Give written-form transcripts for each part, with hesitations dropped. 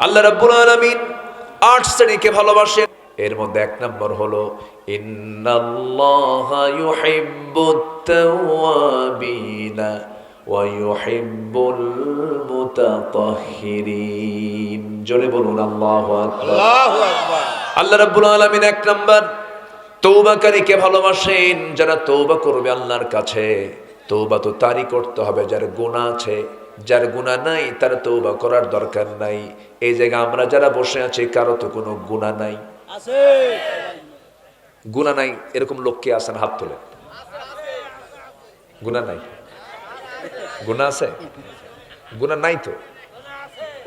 আল্লাহ রাব্বুল আলামিন 8 শ্রেণীকে ভালোবাসেন। এর মধ্যে এক নম্বর হলো ইন্নাল্লাহা ইউহিব্বুত তাওয়াবিনা ওয়া ইউহিব্বুল মুতাতাহহিরিন। জোরে বলুন আল্লাহু আকবার। আল্লাহু আকবার। আল্লাহ রাব্বুল আলামিন এক নম্বর তওবাকারীকে ভালোবাসেন, যারা তওবা করবে আল্লাহর কাছে। তওবা তো তারই করতে হবে যার গুনাহ আছে, যার গুনাহ নাই তার তওবা করার দরকার নাই। এই জায়গায় আমরা যারা বসে আছি কারো তো কোনো গুনাহ নাই। আছে গুনাহ নাই এরকম লোক কে আছেন? হাত তোলেন। গুনাহ নাই? গুনাহ আছে? গুনাহ নাই তো?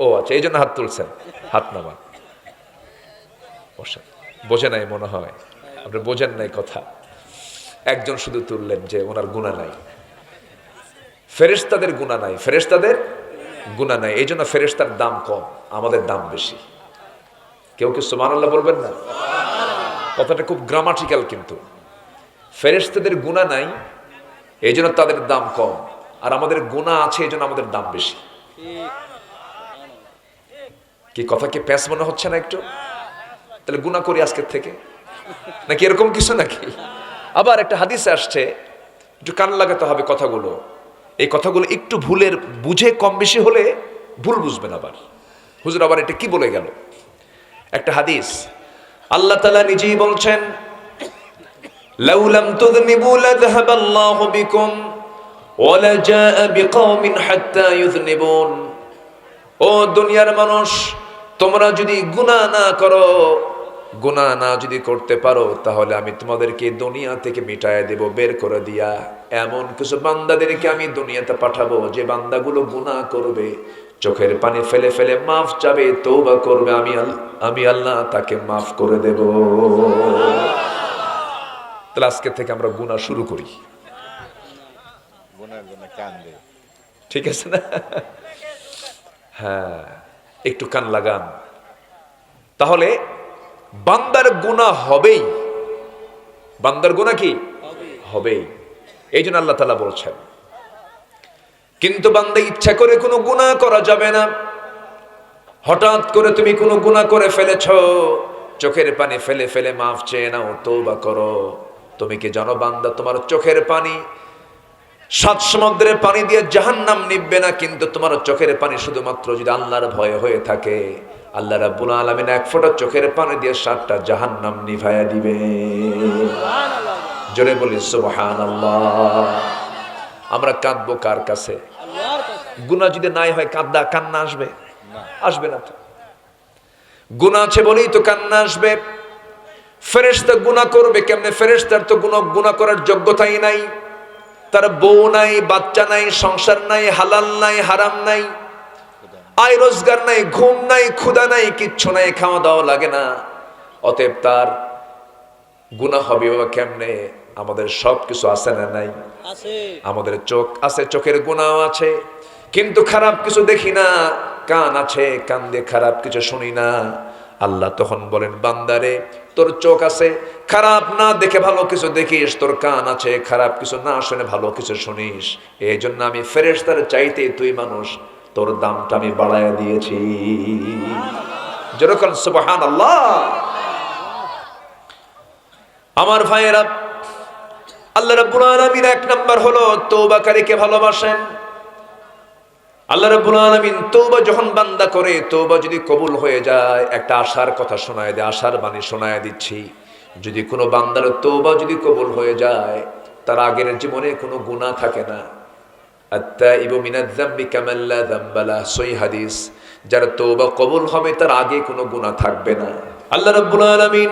ও আচ্ছা, এই জন্য হাত তুলছেন। হাত নামান। বসে বোঝে নাই মনে হয়, আপনি বোঝেন নাই কথা। একজন শুধু তুললেন যে ওনার গুনাহ নাই। ফেরেশতাদের গুনাহ নাই, ফেরেশতাদের গুনাহ নাই, এই জন্য ফেরেশতার দাম কম, আমাদের দাম বেশি। কেউ কি সুবহানাল্লাহ বলবেন না? কথাটা খুব গ্রামাটিক্যাল, কিন্তু ফেরেশতাদের গুনাহ নাই এই জন্য তাদের দাম কম, আর আমাদের গুনাহ আছে এই জন্য আমাদের দাম বেশি। কি কথা কি প্যাঁচ মনে হচ্ছে না একটু? তাহলে গুনাহ করি আজকের থেকে নাকি এরকম কিছু নাকি? আবার একটা হাদিসে আসছে, একটু কান লাগাতে হবে কথাগুলো। এই কথাগুলো একটু ভুলের বুঝে কম বেশি হলে ভুল বুঝবেন। আবার হুজুর আবার এটা কি বলে গেল? একটা হাদিস আল্লাহ তাআলা নিজেই বলছেন, লাউ লাম তুযনিবু লাযহাবাল্লাহু বিকুম ওয়া লাজাআ বিকওমিন হাত্তা ইউযনিবুন। ও দুনিয়ার মানুষ, তোমরা যদি গুনাহ না করো, গুনাহ না যদি করতে পারো, তাহলে আমি তোমাদেরকে দুনিয়া থেকে মিটায় দেব, বের করে দিয়া এমন কিছু বান্দাদেরকে আমি দুনিয়াতে পাঠাবো যে বান্দাগুলো গুনাহ করবে, চোখের পানি ফেলে ফেলে মাফ চাবে, তওবা করবে, আমি আল্লাহ তাকে মাফ করে দেব। তাহলে আজকে থেকে আমরা গুনাহ শুরু করি। গুনার জন্য কান্দে। ঠিক আছে না? হ্যাঁ, একটু কান লাগান। তাহলে বান্দার গুনাহ হবেই। বান্দার গুনাহ কি হবেই, এই জন্য আল্লাহ তাআলা বলছেন। কিন্তু বান্দা ইচ্ছা করে কোনো গুনাহ করা যাবে না। হঠাৎ করে তুমি কোনো গুনাহ করে ফেলেছো, চোখের পানি ফেলে ফেলে মাফ চেয়ে নাও, তওবা করো। তুমি কি জানো বান্দা, তোমার চোখের পানি 7 সমুদ্রের পানি দিয়ে জাহান্নাম নিববে না, কিন্তু তোমার চোখের পানি শুধুমাত্র যদি আল্লাহর ভয়ে হয়ে থাকে, আল্লাহ রাব্বুল আলামিন এক ফোঁটা চোখের পানি দিয়ে 7টা জাহান্নাম নিভায়া দিবে। জোরে বলি সুবহানাল্লাহ। আমরা কাঁদবো কার কাছে? আল্লাহর কাছে। গুনাহ যদি নাই হয় কান্না আসবে? আসবে না তো। গুনাহ আছে বলেই তো কান্না আসবে। ফেরেশতা গুনাহ করবে কেমনে? ফেরেশতার তো গুনাহ করার যোগ্যতাই নাই। তার বউ নাই, বাচ্চা নাই, সংসার নাই, হালাল নাই, হারাম নাই, আয় রোজগার নাই, ঘুম নাই, ক্ষুধা নাই, কিচ্ছু নাই, খাওয়া দাওয়া লাগে না। অতএব তার গুনাহ হবে বাবা কেমনে? আমাদের সব কিছু আছে না নাই? আছে। আমাদের চোখ আছে, চোখের গুনাহ আছে, কিন্তু খারাপ কিছু দেখি না। কান আছে, কান দিয়ে খারাপ কিছু শুনি না। আল্লাহ তখন বলেন, বান্দারে তোর চোখ আছে, খারাপ না দেখে ভালো কিছু দেখিস, তোর কান আছে, খারাপ কিছু না শুনে ভালো কিছু শুনিস। এই জন্য আমি ফেরেশতার চাইতে তুই মানুষ, তোর দামটা আমি বাড়ায় দিয়েছি। যেরকম সুবহানাল্লাহ। আমার ভাইয়েরা, আল্লাহ রাব্বুল আলামিন এক নাম্বার হলো তওবাকারীকে ভালোবাসেন। আল্লাহ রাব্বুল আলামিন তওবা যখন বান্দা করে, তওবা যদি কবুল হয়ে যায়, একটা আশার কথা শোনায় দেয়, আশার বাণী শোনায় দিচ্ছি। যদি কোনো বান্দার তওবা যদি কবুল হয়ে যায়, তার আগের জীবনে কোনো গুনাহ থাকে না। আত-তাইবু মিনাজ যামবি কামান লা যামবা লাহ, সহিহ হাদিস। যার তওবা কবুল হবে তার আগে কোনো গুনাহ থাকবে না। আল্লাহ রাব্বুল আলামিন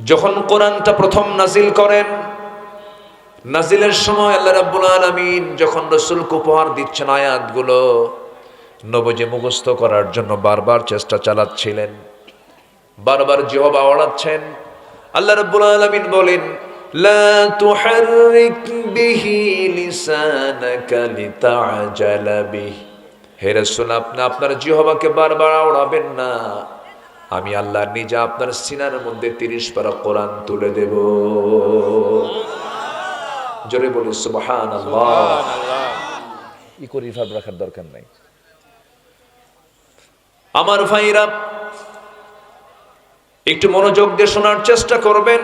যখন কোরআনটা প্রথম নাজিল করেন, নাজিলের সময় আল্লাহ রাব্বুল আলামিন যখন রাসূলকে উপহার দিচ্ছেন আয়াতগুলো, নবীজি মুখস্থ করার জন্য বারবার চেষ্টা চালাচ্ছিলেন, বারবার জিহ্বা আওড়াচ্ছেন। আল্লাহ রাব্বুল আলামিন বলেন, লা তুহাররিক বিহি লিসানাকা লিতা'জালা বিহি। হে রাসূল, আপনি আপনার জিহ্বাকে বারবার আওড়াবেন না। আমি আল্লাহ নিজে আপনার সিনার মধ্যে 30 পারা কোরআন তুলে দেব। জোরে বলি সুবহানাল্লাহ। ই করে রিভার্ব রাখার দরকার নাই। আমার ভাইরা একটু মনোযোগ দিয়ে শোনার চেষ্টা করবেন।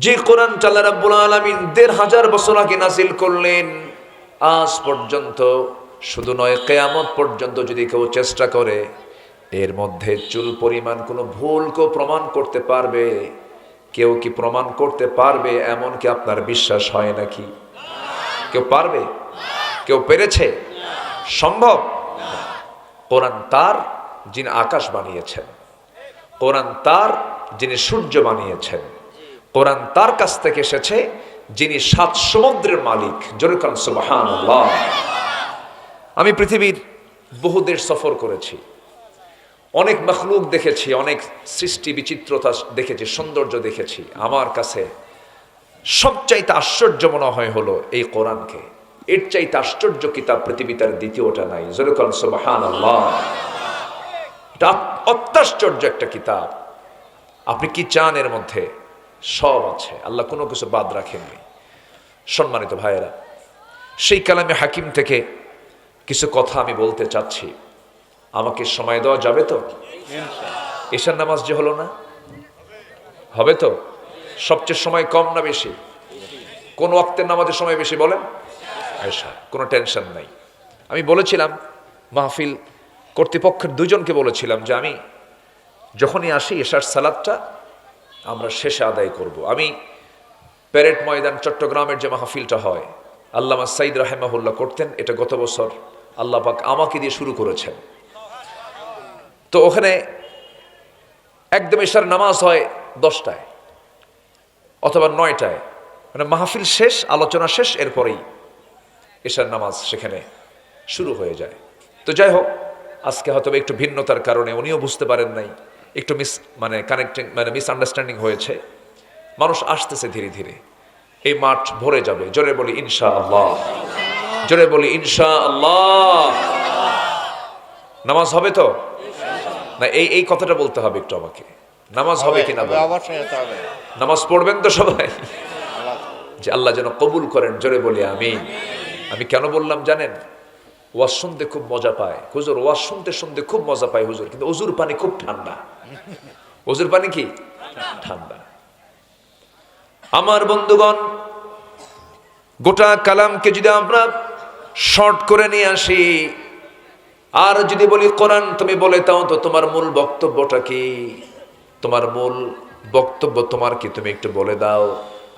যে কোরআন আল্লাহ রাব্বুল আলামিন ১৫০০ বছর আগে নাজিল করলেন, আজ পর্যন্ত শুধু নয়, কিয়ামত পর্যন্ত যদি কেউ চেষ্টা করে এর মধ্যে চুল পরিমাণ কোনো ভুল কেউ প্রমাণ করতে পারবে? কেউ কি প্রমাণ করতে পারবে? এমন কি আপনার বিশ্বাস হয় নাকি? কেউ পারবে? কেউ পেরেছে? সম্ভব? কোরআন তার যিনি আকাশ বানিয়েছেন, কোরআন তার যিনি সূর্য বানিয়েছেন, কোরআন তার কাছ থেকে এসেছে যিনি ৭ সমুদ্রের মালিক। জোরে বলুন সুবহানাল্লাহ। আমি পৃথিবীর বহু দেশ সফর করেছি, অনেক মখলুক দেখেছি, অনেক সৃষ্টি বিচিত্রতা দেখেছি, সৌন্দর্য দেখেছি। আমার কাছে সবচাইতে আশ্চর্য মনে হয় হলো এই কোরআনকে। এর চাইতে আশ্চর্য কিতাব পৃথিবীতে আর দ্বিতীয়টা নাই। জোরে বলুন সুবহানাল্লাহ। এটা অত্যাশ্চর্য একটা কিতাব। আপনি কি চান? এর মধ্যে সব আছে, আল্লাহ কোনো কিছু বাদ রাখেননি। সম্মানিত ভাইয়েরা, সেই কালামে হাকিম থেকে কিছু কথা আমি বলতে চাচ্ছি। আমাকে সময় দেওয়া যাবে তো? এশার নামাজ যে হলো না, হবে তো? সবচেয়ে সময় কম না বেশি? কোন ওয়াক্তের নামাজের সময় বেশি বলেন? এশা। কোনো টেনশন নাই। আমি বলেছিলাম মাহফিল কর্তৃপক্ষের দুজনকে বলেছিলাম যে আমি যখনই আসি এশার সালাদটা আমরা শেষে আদায় করব। আমি প্যারেড ময়দান চট্টগ্রামের যে মাহফিলটা হয়, আল্লামা সাইদ রাহেমাহুল্লাহ করতেন, এটা গত বছর আল্লাহ পাক আমাকে দিয়ে শুরু করেছেন। তো ওখানে একদম এশার নামাজ হয় 10টায় অথবা 9টায়, মানে মাহফিল শেষ, আলোচনা শেষ, এরপরেই এশার নামাজ সেখানে শুরু হয়ে যায়। তো যাই হোক, আজকে হয়তো একটু ভিন্নতার কারণে উনিও বুঝতে পারেন নাই, একটু মিসআন্ডারস্ট্যান্ডিং হয়েছে। মানুষ আসতেছে ধীরে ধীরে, এই মাঠ ভরে যাবে। জোরে বলি ইনশাআল্লাহ, জোরে বলি ইনশাআল্লাহ। নামাজ হবে তো না? এই কথাটা বলতে হবে একটু আমাকে। নামাজ হবে কিনা? নামাজ পড়বেন তো সবাই? যে আল্লাহ যেন কবুল করেন। জোরে বলি আমিন। আমি কেন বললাম জানেন? ওয়াজ শুনতে খুব মজা পায় হুজুর, ওয়াজ শুনতে শুনতে খুব মজা পায় হুজুর, কিন্তু ওজুর পানি খুব ঠান্ডা। ওজুর পানি কি ঠান্ডা? আমার বন্ধুগণ, গোটা কালামকে যদি আমরা শর্ট করে নিয়ে আসি আর যদি বলি কোরআন তুমি বলে দাও তো তোমার মূল বক্তব্যটা কি? তোমার মূল বক্তব্য তোমার কি? তুমি একটু বলে দাও।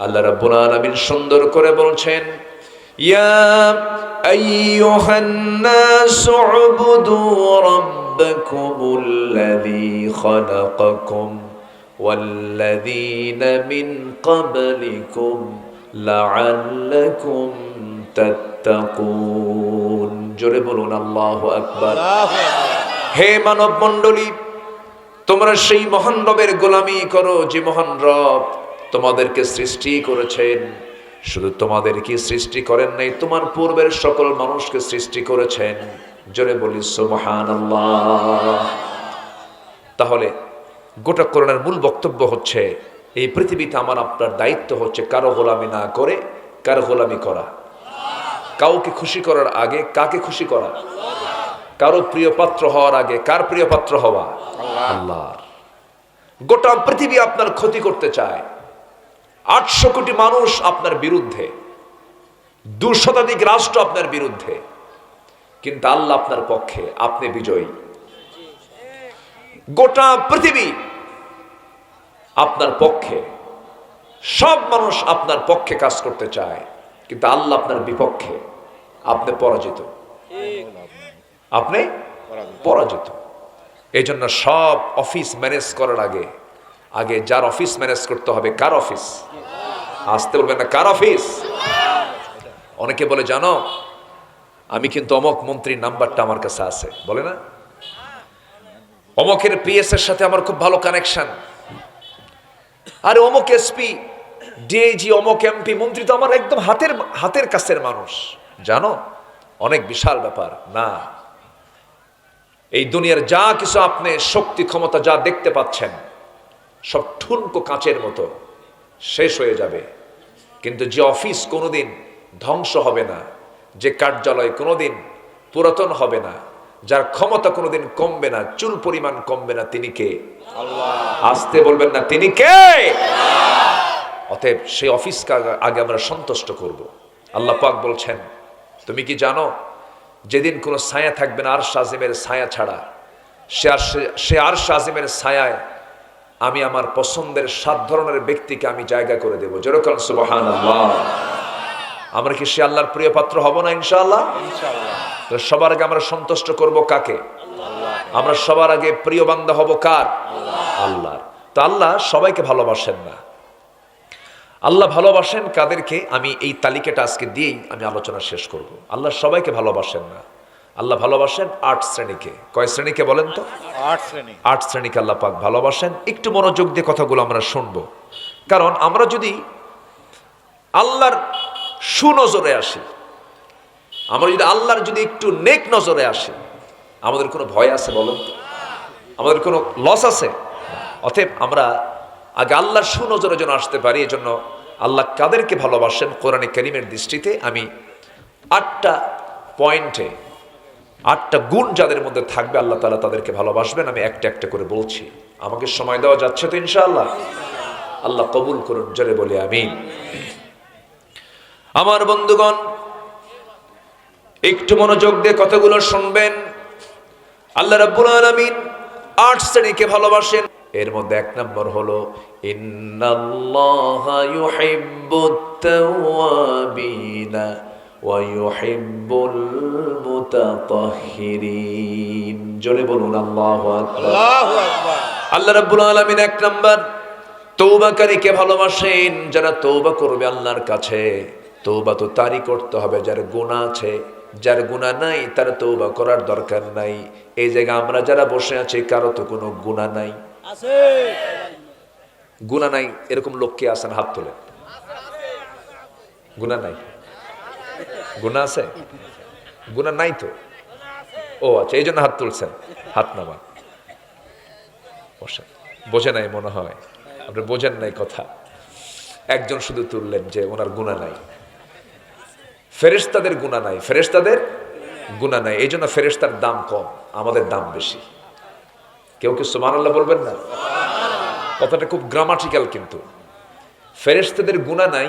আল্লাহ রাব্বুল আলামিন সুন্দর করে বলছেন, ইয়া আইয়ুহান নাসু উবুদু রাব্বাকুমুল্লাযী খালাকাকুম ওয়াল্লাযীনা মিন ক্বাবলিকুম লাআল্লাকুম তাত্তাকুন। জোরে বলুন আল্লাহু আকবার। হে মানব মণ্ডলী, তোমরা সেই মহান রবের গোলামি করো যে মহান রব তোমাদেরকে সৃষ্টি করেছেন। শুধু তোমাদেরকে সৃষ্টি করেন নাই, তোমার পূর্বের সকল মানুষকে সৃষ্টি করেছেন। জোরে বলি সুবহানাল্লাহ। তাহলে গোটা কোরআনের মূল বক্তব্য হচ্ছে, এই পৃথিবীতে আমার আপনার দায়িত্ব হচ্ছে কারো গোলামি না করে কারো গোলামি করা। কাউকে খুশি করার আগে কাকে খুশি করা? কারো প্রিয় পাত্র হওয়ার আগে কার প্রিয় পাত্র হওয়া? আল্লাহর। গোটা পৃথিবী আপনার ক্ষতি করতে চায়, 800 কোটি মানুষ আপনার বিরুদ্ধে, 2 শতাধিক রাষ্ট্র আপনার বিরুদ্ধে, কিন্তু আল্লাহ আপনার পক্ষে, আপনি বিজয়ী। গোটা পৃথিবী আপনার পক্ষে, সব মানুষ আপনার পক্ষে কাজ করতে চায়, কিন্তু আল্লাহ আপনার বিপক্ষে, আপনি পরাজিত। আপনি পরাজিত। এই জন্য সব অফিস ম্যানেজ করার আগে আগে যার অফিস ম্যানেজ করতে হবে, কার অফিস? আসতে বলবেন না, কার অফিস? অনেকে বলে জানো আমি কিন্তু অমক মন্ত্রীর নাম্বারটা আমার কাছে আছে, বলে না? অমকের পিএস এর সাথে আমার খুব ভালো কানেকশন। আরে অমক এসপি, ডিআইজি, অমক এমপি, মন্ত্রী তো আমার একদম হাতের কাছের মানুষ। জানো অনেক বিশাল ব্যাপার না। এই দুনিয়ার যা কিছু আপনি শক্তি ক্ষমতা যা দেখতে পাচ্ছেন সব ঠুনকো কাঁচের মতো শেষ হয়ে যাবে, কিন্তু যে অফিস কোনোদিন ধ্বংস হবে না, যে কার্যালয় কোনোদিন পুরাতন হবে না, যার ক্ষমতা কোনোদিন কমবে না, চুল পরিমাণ কমবে না, তিনি কে? আল্লাহ। আসতে বলবেন না, তিনি কে? অতএব সেই অফিসকে আগে আমরা সন্তুষ্ট করব। আল্লাহ পাক বলছেন, তুমি কি জানো যেদিন কোনো ছায়া থাকবে না আরশ আজিমের ছায়া ছাড়া, সে আরশ আজিমের ছায়ায় আমি আমার পছন্দের 7 ধরনের ব্যক্তিকে আমি জায়গা করে দেব। যেরকম সুবহানাল্লাহ। আমরা কি সে আল্লাহর প্রিয় পাত্র হব না ইনশাআল্লাহ? ইনশাআল্লাহ। তো সবার আগে আমরা সন্তুষ্ট করব কাকে? আমরা সবার আগে প্রিয় বান্দা হব কার? আল্লাহর। তো আল্লাহ সবাইকে ভালোবাসেন না। আল্লাহ ভালোবাসেন কাদেরকে? আমি এই তালিকাটা আজকে দিয়েই আমি আলোচনা শেষ করব। আল্লাহ সবাইকে ভালোবাসেন না। আল্লাহ ভালোবাসেন 8 শ্রেণীকে। কয় শ্রেণীকে বলেন তো? 8 শ্রেণী। 8 শ্রেণীকে আল্লাহ পাক ভালোবাসেন। একটু মনোযোগ দিয়ে কথাগুলো আমরা শুনবো, কারণ আমরা যদি আল্লাহর সুনজরে আসি, আমরা যদি আল্লাহর যদি একটু নেক নজরে আসি, আমাদের কোনো ভয় আছে বলেন তো? আমাদের কোনো লস আছে? অতএব আমরা আগে আল্লাহর সুনজরে যেন আসতে পারি, এজন্য আল্লাহ কাদেরকে ভালোবাসেন কোরআনে কারীমের দৃষ্টিতে আমি 8টা পয়েন্টে 8টা গুণ যাদের মধ্যে থাকবে আল্লাহ তাআলা তাদেরকে ভালোবাসবেন, আমি একটা একটা করে বলছি। আমাকে সময় দেওয়া যাচ্ছে তো ইনশাআল্লাহ? আল্লাহ কবুল করুন, জোরে বলি আমিন। আমার বন্ধুগণ, একটু মনোযোগ দিয়ে কথাগুলো শুনবেন। আল্লাহ রাব্বুল আলামিন 8 শ্রেণীকে ভালোবাসেন। এর মধ্যে 1 নম্বর হলো ইন্নাল্লাহা ইউহিব্বুত তাওয়াবিনা ওয়া ইউহিব্বুল মুতাতাহহিরিন। জোরে বলুন আল্লাহু আকবার। আল্লাহু আকবার। আল্লাহ রাব্বুল আলামিন 1 নম্বর তওবাকারীকে ভালোবাসেন। যারা তওবা করবে আল্লাহর কাছে, তওবা তো তারই করতে হবে যার গুনাহ আছে। যার গুনাহ নাই তার তওবা করার দরকার নাই। এই জায়গায় আমরা যারা বসে আছি কারো তো কোনো গুনাহ নাই। আছে। গুনাহ নাই এরকম লোক কে আছেন? হাত তোলেন। গুনাহ নাই? গুনাহ আছে? গুনাহ নাই তো? ও আচ্ছা, এই জন্য হাত তুলছেন। হাত নামান। বসেন। বোঝে নাই মনে হয়, আপনি বোঝেন নাই কথা। একজন শুধু তুললেন যে ওনার গুনাহ নাই। ফেরেশতাদের গুনাহ নাই, ফেরেশতাদের গুনাহ নাই, এই জন্য ফেরেশতার দাম কম, আমাদের দাম বেশি। কেউ কি সুবহানাল্লাহ বলবেন না? কথাটা খুব গ্রামাটিক্যাল, কিন্তু ফেরেশতাদের গুনাহ নাই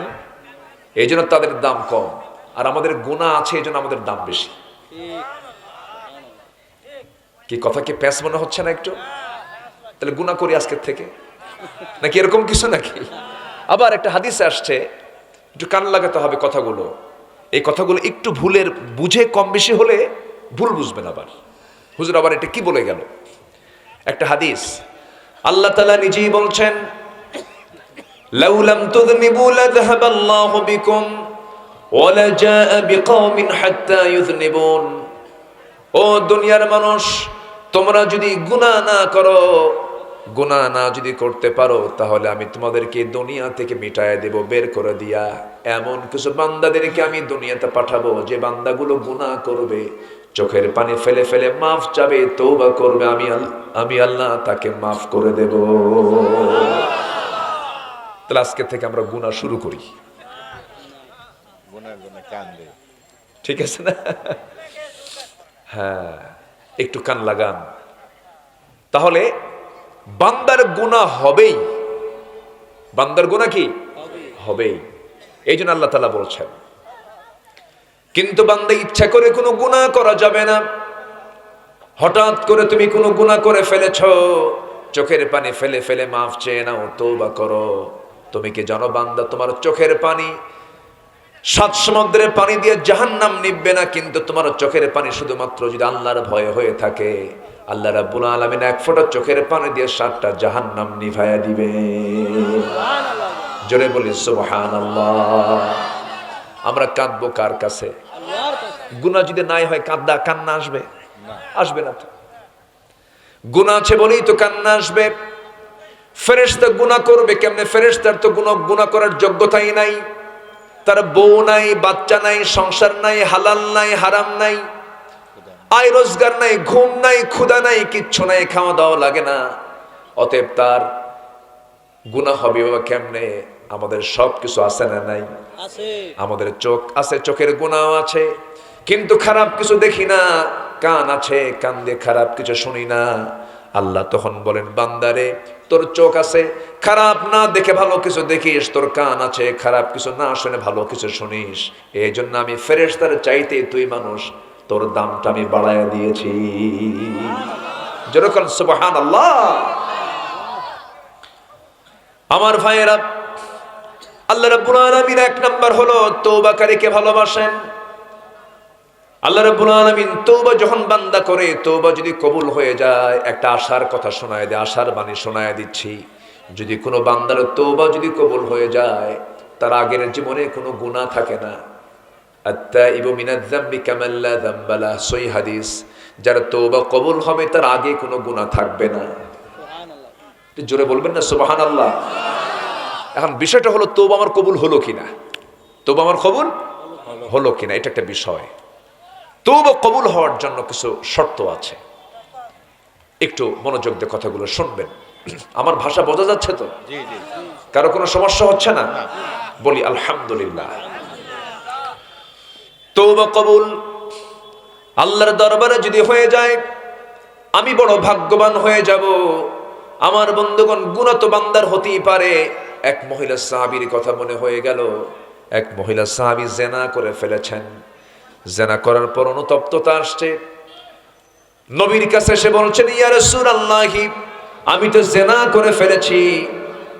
এই জন্য তাদের দাম কম, আর আমাদের গুনাহ আছে এই জন্য আমাদের দাম বেশি। কি কথা কি প্যাঁচ মনে হচ্ছে না একটু? তাহলে গুনাহ করি আজকের থেকে নাকি এরকম কিছু নাকি? আবার একটা হাদিসে আসছে, একটু কান লাগাতে হবে কথাগুলো। এই কথাগুলো একটু ভুলের বুঝে কম বেশি হলে ভুল বুঝবেন। আবার হুজুর আবার এটা কি বলে গেল? একটা হাদিস আল্লাহ তাআলা নিজেই বলছেন, লাউ লাম তুযনিবু লাযহাবাল্লাহু বিকুম ওয়া লাজাআ বিকওমিন হাত্তা ইউযনিবুন। ও দুনিয়ার মানুষ, তোমরা যদি গুনাহ না করো, গুনাহ না যদি করতে পারো, তাহলে আমি তোমাদেরকে দুনিয়া থেকে মিটায় দেব, বের করে দিয়া এমন কিছু বান্দাদেরকে আমি দুনিয়াতে পাঠাবো যে বান্দাগুলো গুনাহ করবে, চোখের পানি ফেলে ফেলে মাফ চাবে, তওবা করবে, আমি আল্লাহ তাকে মাফ করে দেব। তাহলে আজকে থেকে আমরা গুনাহ শুরু করি। গুনার জন্য কান্দে। ঠিক আছে না? হ্যাঁ, একটু কান লাগান। তাহলে বান্দার গুনাহ হবেই। বান্দার গুনাহ কি হবেই, এই জন্য আল্লাহ তাআলা বলছেন। কিন্তু বান্দা ইচ্ছা করে কোনো গুনাহ করা যাবে না। হঠাৎ করে তুমি কোনো গুনাহ করে ফেলেছো, চোখের পানি ফেলে ফেলে মাফ চেয়ে নাও, তওবা করো। তুমি কি জানো বান্দা, তোমার চোখের পানি 7 সমুদ্রের পানি দিয়ে জাহান্নাম নিববে না, কিন্তু তোমার চোখের পানি শুধুমাত্র যদি আল্লাহর ভয় হয়ে থাকে, আল্লাহ রাব্বুল আলামিন 1 ফোঁটা চোখের পানি দিয়ে 7টা জাহান্নাম নিভায়া দিবে। জোরে বলি সুবহানাল্লাহ। আমরা কাঁদবো কার কাছে? গুনাহ যদি নাই হয় কান্না আসবে? আসবে না তো। গুনাহ আছে বলেই তো কান্না আসবে। ফেরেশতা গুনাহ করবে কেমনে? ফেরেশতার তো গুনাহ করার যোগ্যতাই নাই। তার বউ নাই, বাচ্চা নাই, সংসার নাই, হালাল নাই, হারাম নাই, আয় রোজগার নাই, ঘুম নাই, ক্ষুধা নাই, কিচ্ছু নাই, খাওয়া দাওয়া লাগে না। অতএব তার গুনাহ হবে বাবা কেমনে? আমাদের সবকিছু আছে না নাই? আমাদের চোখ আছে, চোখের গুনাহ আছে, কিন্তু খারাপ কিছু দেখি না, কান আছে, কান দিয়ে খারাপ কিছু শুনি না। আল্লাহ তখন বলেন, বান্দারে তোর চোখ আছে, খারাপ না দেখে ভালো কিছু দেখিস, তোর কান আছে, খারাপ কিছু না শুনে ভালো কিছু শুনিস, এই জন্য আমি ফেরেশতার চাইতে তুই মানুষ, তোর দামটা আমি বাড়ায় দিয়েছি। যেরকম সুবহানাল্লাহ। আমার ভাইয়েরা, আল্লাহ রাব্বুল আলামিন এক নাম্বার হলো তওবাকারীকে ভালোবাসেন। আল্লাহ রাব্বুল আলামিন তওবা যখন বান্দা করে, তওবা যদি কবুল হয়ে যায়, একটা আশার কথা শোনায় দেয়, আশার বাণী শোনায় দিচ্ছি। যদি কোনো বান্দার তওবা যদি কবুল হয়ে যায়, তার আগের জীবনে কোনো গুনাহ থাকে না। আত-তাইবু মিনায-যামবি কামান লা যামবা লাহু, সহিহ হাদিস। যার তওবা কবুল হবে তার আগে কোনো গুনাহ থাকবে না। সুবহানাল্লাহ। জোরে বলবেন না সুবহানাল্লাহ। এখন বিষয়টা হলো তওবা আমার কবুল হলো কিনা, তওবা আমার কবুল হলো কিনা, এটা একটা বিষয়। তওবা কবুল হওয়ার জন্য কিছু শর্ত আছে, একটু মনোযোগ দিয়ে কথাগুলো শুনবেন। আমার ভাষা বোঝা যাচ্ছে তো? জি জি। কারো কোনো সমস্যা হচ্ছে না? বলি আলহামদুলিল্লাহ। তওবা কবুল আল্লাহর দরবারে যদি হয়ে যায়, আমি বড় ভাগ্যবান হয়ে যাব। আমার বন্ধুগণ, গুনাহ তো বান্দার হতেই পারে। এক মহিলা সাহাবীর কথা মনে হয়ে গেল। এক মহিলা সাহাবী জিনা করে ফেলেছেন। জিনা করার পর অনুতপ্ততা আসছে, নবীর কাছে এসে বলছেন, ইয়া রাসূলুল্লাহ, আমি তো জিনা করে ফেলেছি।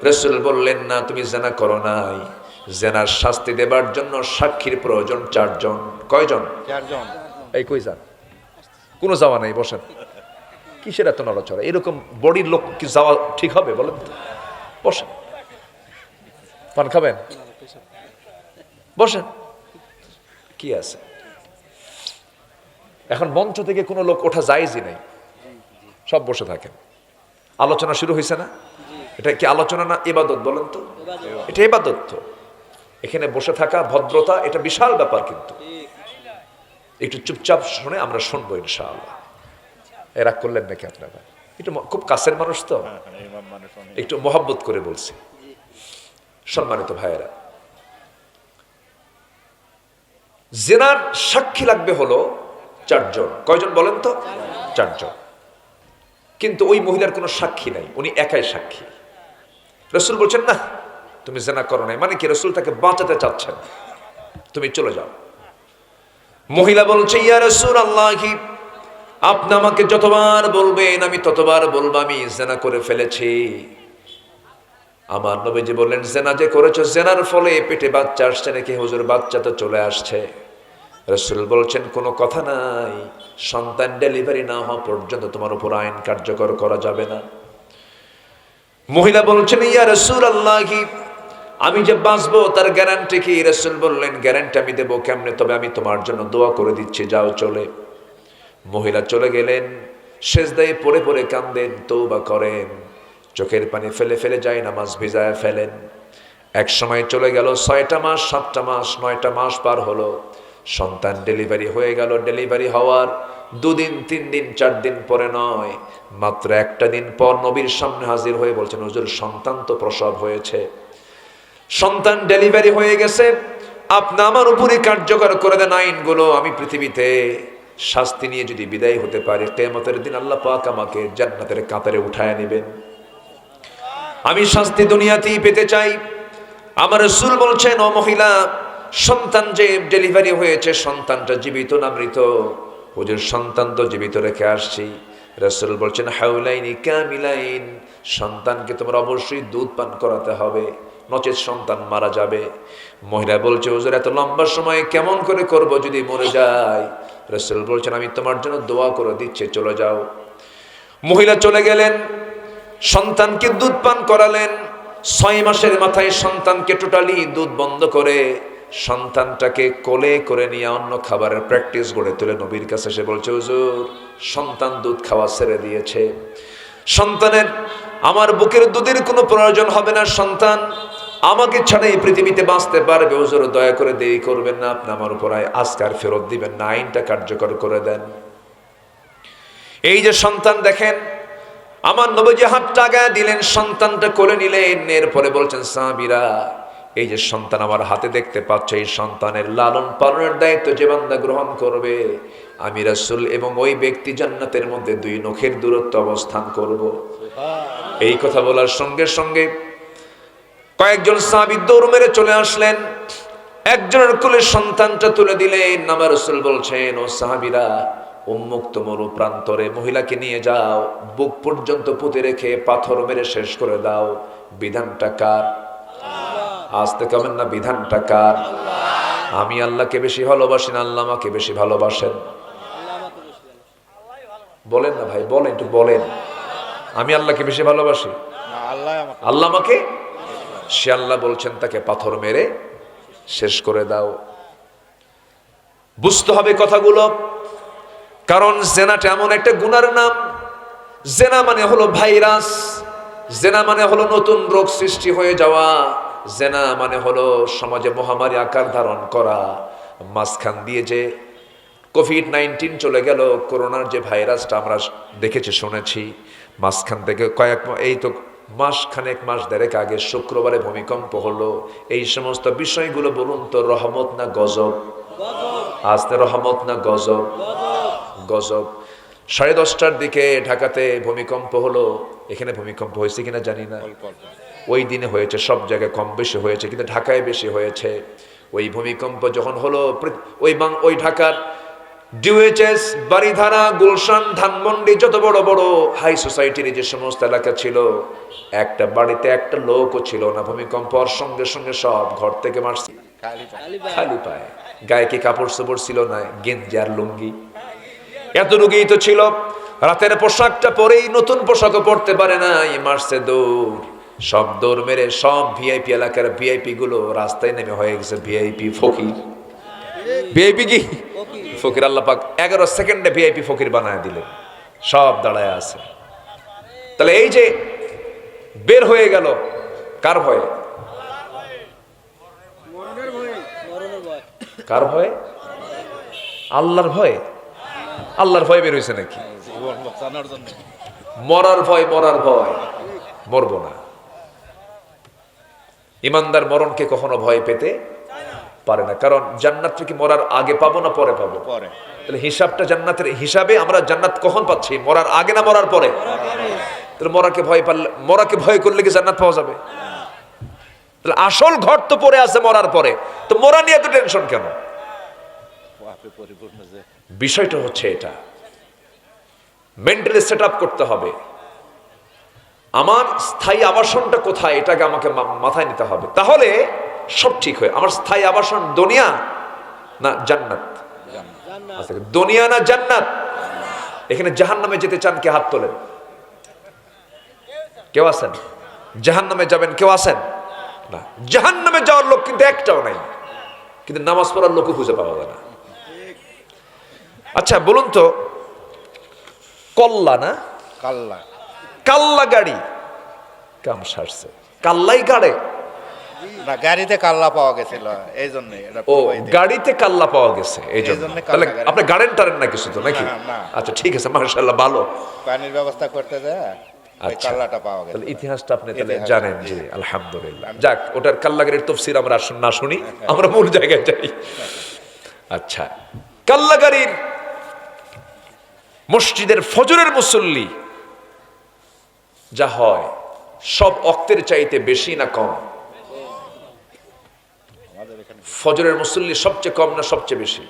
রাসূল বললেন, না, তুমি জিনা করো নাই। জিনার শাস্তি দেবার জন্য সাক্ষীর প্রয়োজন 4 জন। কয়জন? 4 জন। এই কই যান? কোনো যাওয়া নাই, বসেন। কিসের এত নড়াচড়া? এরকম বডির লোক কি যাওয়া ঠিক হবে বলেন তো? বসেন। পান খাবেন? বসেন। কি আছে? এখন মঞ্চ থেকে কোনো লোক ওঠা জায়েজই নাই, সব বসে থাকেন। আলোচনা শুরু হয়েছে না? এটা কি আলোচনা না ইবাদত বলেন তো? এটা ইবাদত তো। এখানে বসে থাকা, ভদ্রতা, এটা বিশাল ব্যাপার। কিন্তু একটু চুপচাপ শুনে আমরা শুনবো ইনশাআল্লাহ। এরা করলেন নাকি আপনারা? একটু খুব কাছের মানুষ তো, ইমাম মানুষ অনেক। একটু মহব্বত করে বলছি। সম্মানিত ভাইয়েরা, জিনার সাক্ষী লাগবে হলো 4 জন। কয়জন বলেন তো? 4 জন। কিন্তু ওই মহিলার কোনো সাক্ষী নাই, উনি একাই সাক্ষী। রাসূল বলছেন, না, তুমি জিনা করো নাই। মানে কি? রাসূল তাকে বাঁচাতে চাচ্ছেন, তুমি চলে যাও। মহিলা বলছে, ইয়া রাসূলুল্লাহ, আপনি আমাকে যতবার বলবেন আমি ততবার বলবো আমি জিনা করে ফেলেছি। আমার নবীজি বললেন, জিনা যে করেছো, জিনার ফলে পেটে বাচ্চা আসছে নাকি? হুজুর, বাচ্চা তো চলে আসছে। রাসূল বলছেন, কোনো কথা নাই, সন্তান ডেলিভারি না হওয়া পর্যন্ত তোমার উপর আইন কার্যকর করা যাবে না। মহিলা বলছেন, ইয়া রাসূলুল্লাহ, আমি যে বাঁচবো তার গ্যারান্টি কি? রাসূল বললেন, গ্যারান্টি আমি দেবো কেমনে? তবে আমি তোমার জন্য দোয়া করে দিচ্ছি, যাও চলে। মহিলা চলে গেলেন, সেজদায় পড়ে পড়ে কান্দেন, তওবা করেন, চোখের পানি ফেলে ফেলে যায় নামাজ ভিজায় ফেলেন। এক সময় চলে গেল 6টা মাস, 7টা মাস, 9টা মাস পার হলো। সন্তান ডেলিভারি হয়ে গেল। ডেলিভারি হওয়ার 2 দিন, 3 দিন, 4 দিন পরে নয়, মাত্র একটা দিন পর নবীর সামনে হাজির হয়ে বলছেন, হুজুর, সন্তান তো প্রসব হয়েছে, সন্তান ডেলিভারি হয়ে গেছে, আপনি আমার উপরে কার্যকর করে দেন আইনগুলো। আমি পৃথিবীতে শাস্তি নিয়ে যদি বিদায় হতে পারি, কিয়ামতের দিন আল্লাহ পাক আমাকে জান্নাতের কাতারে উঠায় নেবেন। আমি শাস্তি দুনিয়াতেই পেতে চাই। আমার রাসূল বলছেন, ও মহিলা, সন্তান যে ডেলিভারি হয়েছে, সন্তানটা জীবিত না মৃত? হুজুর, সন্তান তো জীবিত রেখে আসছি। রাসূল বলছেন, হাউলাইনি কামিলাইন, সন্তানকে তোমার অবশ্যই দুধ পান করাতে হবে, নচেত সন্তান মারা যাবে। মহিলা বলছে, হুজুর, এত লম্বা সময় কেমন করে করব যদি মরে যায়? রাসূল বলছেন, আমি তোমার জন্য দোয়া করে দিচ্ছি, চলে যাও। মহিলা চলে গেলেন, সন্তানকে দুধ পান করালেন। 6 মাসের মাথায় সন্তানকে টোটালি দুধ বন্ধ করে সন্তানটাকে কোলে করে নিয়ে অন্য খাবারের প্র্যাকটিস গড়ে তুলে নবীর কাছে এসে বলছে, হুজুর, সন্তান দুধ খাওয়া ছেড়ে দিয়েছে, সন্তানের আমার বুকের দুধের কোনো প্রয়োজন হবে না, সন্তান আমাকে ছাড়া এই পৃথিবীতে বাঁচতে পারবে। হুজুর, দয়া করে দেরি করবেন না, আপনি আমার উপর আজকার ফেরত দিবেন না, আইনটা কার্যকর করে দেন। এই যে সন্তান দেখেন, আমার নবীজি হাতটা আগায় দিলেন, সন্তানটা কোলে নিলেন। এরপরে বলছেন, সাহাবীরা, এই যে সন্তান আমার হাতে দেখতে পাচ্ছ, এই সন্তানের লালন পালনের দায়িত্ব যে বান্দা গ্রহণ করবে, আমি রাসূল এবং ওই ব্যক্তি জান্নাতের মধ্যে 2 নখের দূরত্ব অবস্থান করব। এই কথা বলার সঙ্গে সঙ্গে কয়েকজন সাহাবী দৌড় মেরে চলে আসলেন, একজনের কোলে সন্তানটা তুলে দিলেন। আমার রাসূল বলছেন, ও সাহাবীরা, উন্মুক্ত মরু প্রান্তরে মহিলাকে নিয়ে যাও, বুক পর্যন্ত পুঁতে রেখে পাথর মেরে শেষ করে দাও। বিধানটা কার? আসতে কমেন না, বিধানটা কার? আমি আল্লাহকে বেশি ভালোবাসি না আল্লাহ আমাকে বেশি ভালোবাসেন? বলেন না ভাই, বলেন, একটু বলেন। আমি আল্লাহকে বেশি ভালোবাসি, না, আল্লাহ আমাকে আল্লাহ আমাকে? সে আল্লাহ বলছেন তাকে পাথর মেরে শেষ করে দাও। বুঝতে হবে কথাগুলো, কারণ জেনাটা এমন একটা গুনার নাম। জেনা মানে হলো ভাইরাস, জেনা মানে হলো নতুন রোগ সৃষ্টি হয়ে যাওয়া, জেনা মানে হলো সমাজে মহামারী আকার ধারণ করা। মাঝখান দিয়ে যে কোভিড-19 চলে গেল, করোনার যে ভাইরাসটা আমরা দেখেছি শুনেছি, মাঝখান থেকে এই তো মাসখানেক মাস দেড়েক আগে শুক্রবারে ভূমিকম্প হলো। এই সমস্ত বিষয়গুলো বলুন তো রহমত না গজব? আস্তে রহমত না গজব? গজব। 10:30টার দিকে ঢাকাতে ভূমিকম্প হলো। এখানে ভূমিকম্প হয়েছে কিনা জানি না, অল্প অল্প। ওই দিনে হয়েছে, সব জায়গায় কম বেশি হয়েছে, কিন্তু ঢাকায় বেশি হয়েছে। ওই ভূমিকম্প যখন হলো, ওই ঢাকার ডিওএইচএস, বারিধারা, গুলশান, ধানমন্ডি, যত বড় বড় হাই সোসাইটির যে সমস্ত এলাকা ছিল, একটা বাড়িতে একটা লোকও ছিল না। ভূমিকম্প হওয়ার সঙ্গে সঙ্গে সব ঘর থেকে মারছে খালি পায়ে। গায়ে কি কাপড় চোপড় ছিল না, গেঞ্জি আর লুঙ্গি, এতটুকুই তো ছিল। রাতের পোশাকটা পরেই নতুন পোশাকও পরতে পারে না, মারছে দৌড়। সব দৌড় মেরে সব ভিআইপি এলাকার ভিআইপি গুলো রাস্তায় নেমে হয়ে গেছে ভিআইপি ফকির। ভিআইপি কি ফকির? আল্লাহ পাক 11 সেকেন্ডে ভিআইপি ফকির বানায় দিলেন, সব দাঁড়ায় আছে। তাহলে এই যে বের হয়ে গেল, কার ভয়ে? কার ভয়ে? আল্লাহর ভয়ে। আল্লাহর ভয় বের হয়েছে নাকি? জীবন বাঁচানোর জন্য। মরার ভয়, মরার ভয়, মরবো না। ইমানদার মরণকে কখনো ভয় পেতে পারে না, কারণ জান্নাত কি মরার আগে পাবো না পরে পাবো? পরে। তাহলে হিসাবটা জান্নাতের হিসাবে আমরা জান্নাত কখন পাচ্ছি? মরার আগে না মরার পরে? তাহলে মরাকে ভয় করলে কি জান্নাত পাওয়া যাবে? তাহলে আসল ঘর তো পড়ে আছে মরার পরে, তো মরা নিয়ে এত টেনশন কেন? পাপে পরিপূর্ণ যে। বিষয়টা হচ্ছে এটা, মেন্টালি সেট আপ করতে হবে। আমার স্থায়ী আবাসনটা কোথায়, এটাকে আমাকে মাথায় নিতে হবে, তাহলে সব ঠিক হয়। আমার স্থায়ী আবাসন দুনিয়া না জান্নাত? আচ্ছা, দুনিয়া না জান্নাত? এখানে জাহান্নামে যেতে চান কে? হাত তোলেন। কেউ আছেন জাহান্নামে যাবেন? কেউ আছেন না? জাহান্নামে যাওয়ার লোক কিন্তু একটাও নাই, কিন্তু নামাজ পড়ার লোকও খুঁজে পাওয়া যায় না। আচ্ছা বলুন তো, কল্লা না কাল্লা। কাল্লা গাড়ি কাম সারছে, কাল্লাই গাড়ে না, গাড়িতে কাল্লা পাওয়া গেছিল, এই জন্য। ও, গাড়িতে কাল্লা পাওয়া গেছে এই জন্য। জন্য তাহলে কাল্লা গাড়ি। আপনি গাড়েন টারেন না কিছু তো নাকি? না, না। আচ্ছা ঠিক আছে, মাশাআল্লাহ, ভালো। পানির ব্যবস্থা করতে যায়, ওই আচ্ছা, কাল্লাটা পাওয়া গেছে। তাহলে ইতিহাসটা আপনি তাহলে ইতিহাস, জানেন জি। যে আলহামদুলিল্লাহ। যাক, ওটার কাল্লাগাড়ির তফসির আমরা না শুনি, আমরা মূল জায়গায় যাই। আচ্ছা, কাল্লাগাড়ির মসজিদের ফজরের মুসল্লি যা হয়, সব ওয়াক্তের চাইতে বেশি না কম? আমাদের এখানে ফজরের মুসল্লি সবচেয়ে কম না সবচেয়ে বেশি?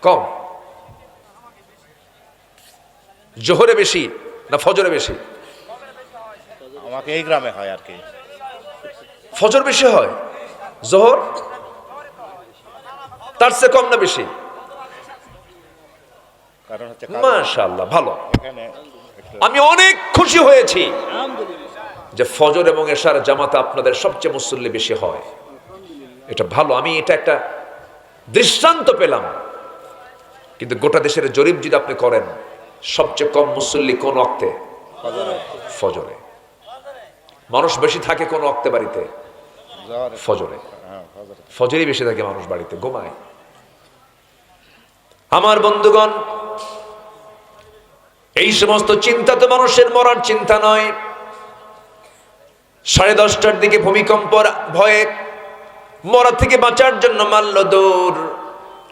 কম। জোহরে বেশি না ফজরে বেশি? আমাকে এই গ্রামে হয় আর কি। ফজর বেশি হয়, জোহর তার চেয়ে কম না বেশি? কারণ হচ্ছে মাশাআল্লাহ, ভালো। এখানে একটু আমি অনেক খুশি হয়েছি যে ফজর এবং এশার জামাতে আপনাদের সবচেয়ে মুসল্লি বেশি হয়, এটা ভালো। আমি এটা একটা দৃষ্টান্ত পেলাম। কিন্তু গোটা দেশের জরিপ যদি আপনি করেন, সবচেয়ে কম মুসল্লি কোন ওয়াক্তে? ফজরে। মানুষ বেশি থাকে কোন ওয়াক্তে বাড়িতে? জ্বর। ফজরে। হ্যাঁ, ফজরে। ফজরই বেশি থাকে মানুষ বাড়িতে, ঘুমায়। আমার বন্ধুগণ, এই সমস্ত চিন্তা তো মানুষের মরার চিন্তা নয়। 10:30টার দিকে ভূমিকম্পর ভয়ে মরা থেকে বাঁচার জন্য মারল দৌড়।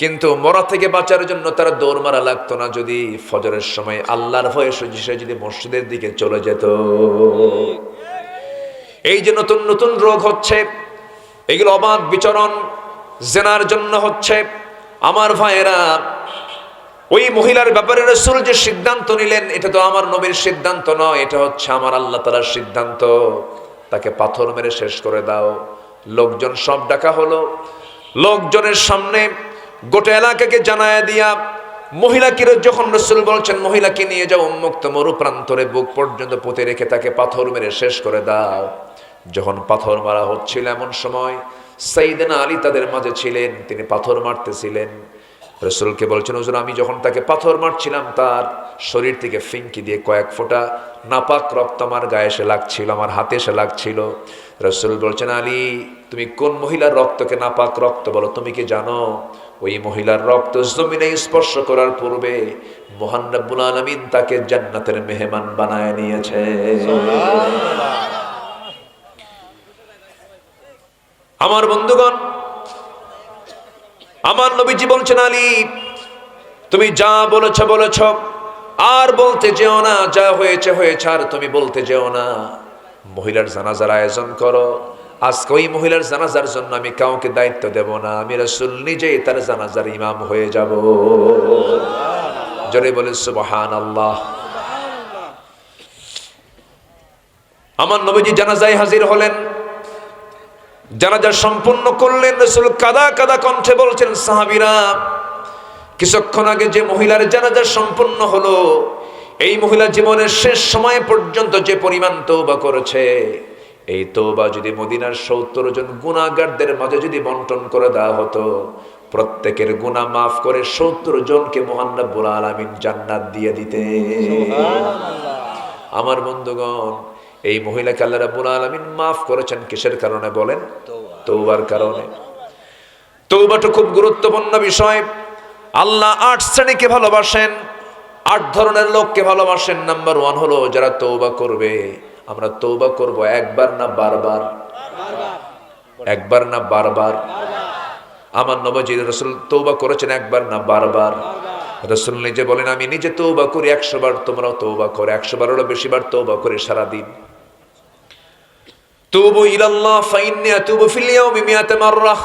কিন্তু মরা থেকে বাঁচার জন্য তারা দৌড় মারা লাগতো না যদি ফজরের সময় আল্লাহর ভয়ে সে যদি মসজিদের দিকে চলে যেত। এই যে নতুন নতুন রোগ হচ্ছে, এগুলো অবাধ বিচরণ জেনার জন্য হচ্ছে। আমার ভাইয়েরা, ওই মহিলার ব্যাপারে রাসূল যে সিদ্ধান্ত নিলেন, এটা তো আমার নবীর সিদ্ধান্ত নয়, এটা হচ্ছে আমার আল্লাহ তাআলার সিদ্ধান্ত। তাকে পাথর মেরে শেষ করে দাও। লোকজন সব ডাকা হলো, লোকজনের সামনে গোটা এলাকাকে জানায় দিয়া মহিলাকে যখন রাসূল বলছেন মহিলাকে নিয়ে যাও উন্মুক্ত মরু প্রান্তরে, বুক পর্যন্ত পুঁতে রেখে তাকে পাথর মেরে শেষ করে দাও। যখন পাথর মারা হচ্ছিল এমন সময় সাইয়েদনা আলী তাদের মাঝে ছিলেন, তিনি পাথর মারতেছিলেন। রাসূলকে বলছেন হুজুর, আমি যখন তাকে পাথর মারছিলাম তার শরীর থেকে ফিনকি দিয়ে কয়েক ফোঁটা নাপাক রক্ত আমার গায়ে এসে লাগছিল, আমার হাতে এসে লাগছিল। রাসূল বলছেন আলী, তুমি কোন মহিলার রক্তকে নাপাক রক্ত বলো? তুমি কি জানো ওই মহিলার রক্ত জমিনে স্পর্শ করার পূর্বে মহান রব্বুল আলামিন তাকে জান্নাতের মেহমান বানায় নিয়েছে। আমার বন্ধুগণ, আমার নবীজি বলছেন আলী, তুমি যা বলেছো বলেছো, আর বলতে যেও না, যা হয়েছে হয়েছে, আর তুমি বলতে যেও না। মহিলার জানাজার আয়োজন করো। আজকে ওই মহিলার জানাজার জন্য আমি কাউকে দায়িত্ব দেব না, আমি রাসূল নিজেই তার জানাজার ইমাম হয়ে যাব। জোরে বলে সুবহানাল্লাহ। আমার নবীজি জানাজায় হাজির হলেন, জানাজা সম্পূর্ণ করলেন। রাসূল কাদা কাদা কণ্ঠে বলছেন সাহাবীরা, কিছুক্ষণ আগে যে মহিলার জানাজা সম্পূর্ণ হলো, এই মহিলা জীবনের শেষ সময় পর্যন্ত যে পরিমাণ তওবা করেছে, এই তওবা যদি মদিনার ৭০ জন গুনাহগারদের মাঝে যদি বন্টন করে দেওয়া হতো, প্রত্যেকের গুনাহ মাফ করে ৭০ জনকে মহান রব্বুল আলামিন জান্নাত দিয়ে দিতেন। আমার বন্ধুগণ, এই মহিলাকে আল্লাহ রাব্বুল আলামিন মাফ করেছেন কিসের কারণে বলেন? তওবার কারণে। তওবাটা খুব গুরুত্বপূর্ণ বিষয়। আল্লাহ ৮ শ্রেণীকে ভালোবাসেন, ৮ ধরনের লোককে ভালোবাসেন। নাম্বার 1 হলো যারা তওবা করবে। আমরা তওবা করব একবার না বারবার? একবার না বারবার? আমার নবীজি রাসূল তওবা করেছেন একবার না বারবার? রাসূল নিজে বলেন, আমি নিজে তওবা করি ১০০ বার, তোমরাও তওবা করো ১০০ বারেরও বেশি বার তওবা করে সারা দিন। তুবু ইলাল্লাহ ফাইন্নী আতুবু ফিল ইয়াউমি মিআতা মাররাহ।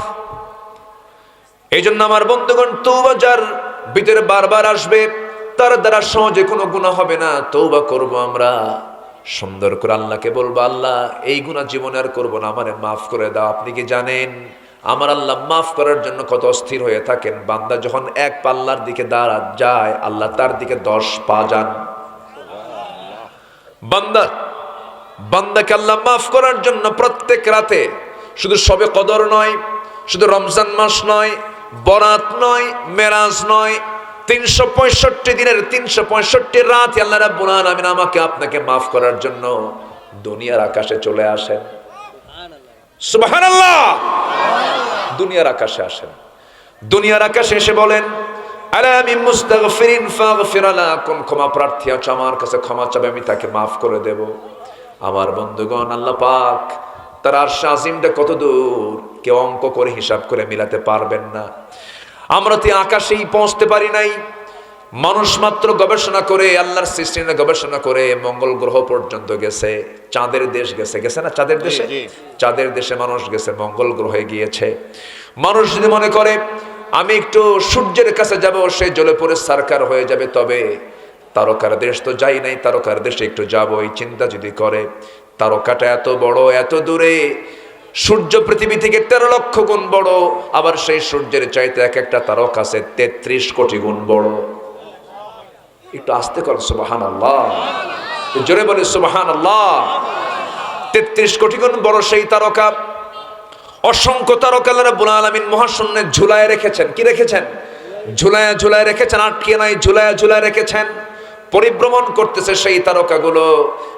এইজন্য আমার বন্ধুগণ, তওবা যার ভিতরে বারবার আসবে তার দ্বারা সহজে কোনো গুনাহ হবে না। তওবা করব আমরা, সুন্দর করে আল্লাহকে বলবো, আল্লাহ এই গুনাহ জীবনে আর করব না, আমারে মাফ করে দাও। আপনি কি জানেন আমার আল্লাহ মাফ করার জন্য কত অস্থির হয়ে থাকেন? বান্দা যখন এক পাল্লার দিকে দাঁড়া যায়, আল্লাহ তার দিকে 10 পা যান। বান্দাকে আল্লাহ মাফ করার জন্য প্রত্যেক রাতে, শুধু শবে কদর নয়, শুধু রমজান মাস নয়, বরাত নয়, মেরাজ নয়, 365 দিনের 365 রাত আল্লাহ রাব্বুল আলামিন আমাকে আপনাকে মাফ করার জন্য দুনিয়ার আকাশে চলে আসেন। সুবহানাল্লাহ। দুনিয়ার আকাশে আসেন। দুনিয়ার আকাশে এসে বলেন, আলা মিন মুস্তাগফিরিন ফাগফির লা, কোন ক্ষমা প্রার্থী আছে আমার কাছে ক্ষমা চাবে, আমি তাকে মাফ করে দেব। আমার বন্ধুগণ, আল্লাহ পাক তার আরশ আজিমটা কত দূর কেউ অঙ্ক করে হিসাব করে মিলাতে পারবেন না। আমরা তো আকাশেই পৌঁছতে পারি নাই। মানুষ মাত্র গবেষণা করে, আল্লাহর সৃষ্টি নিয়ে গবেষণা করে মঙ্গল গ্রহ পর্যন্ত গেছে, চাঁদের দেশ গেছে, গেছে না চাঁদের দেশে? চাঁদের দেশে মানুষ গেছে, মঙ্গল গ্রহে গিয়েছে। মানুষ যদি মনে করে আমি একটু সূর্যের কাছে যাব, সে জ্বলে পড়ে সারকার হয়ে যাবে, তবে তারকার দেশ তো যাই নাই, তারকার দেশে একটু যাব, এই চিন্তা যদি করে, তারকাটা এত বড়, এত দূরে, সূর্য পৃথিবী থেকে 13 লক্ষ গুণ বড়, আবার সেই সূর্যের চাইতে এক একটা তারকা আছে 33 কোটি গুণ বড়। একটু আস্তে কর সুবহানাল্লাহ, জোরে বলে সুবহানাল্লাহ। 33 কোটি গুণ বড় সেই তারকা। অসংখ্য তারকা আল্লাহ রাব্বুল আলামিন মহাশূন্যে ঝুলায় রেখেছেন। কি রেখেছেন? ঝুলায় ঝুলায় রেখেছেন, আটকে নাই, ঝুলায় ঝুলায় রেখেছেন। পরিভ্রমণ করতেছে সেই তারকাগুলো।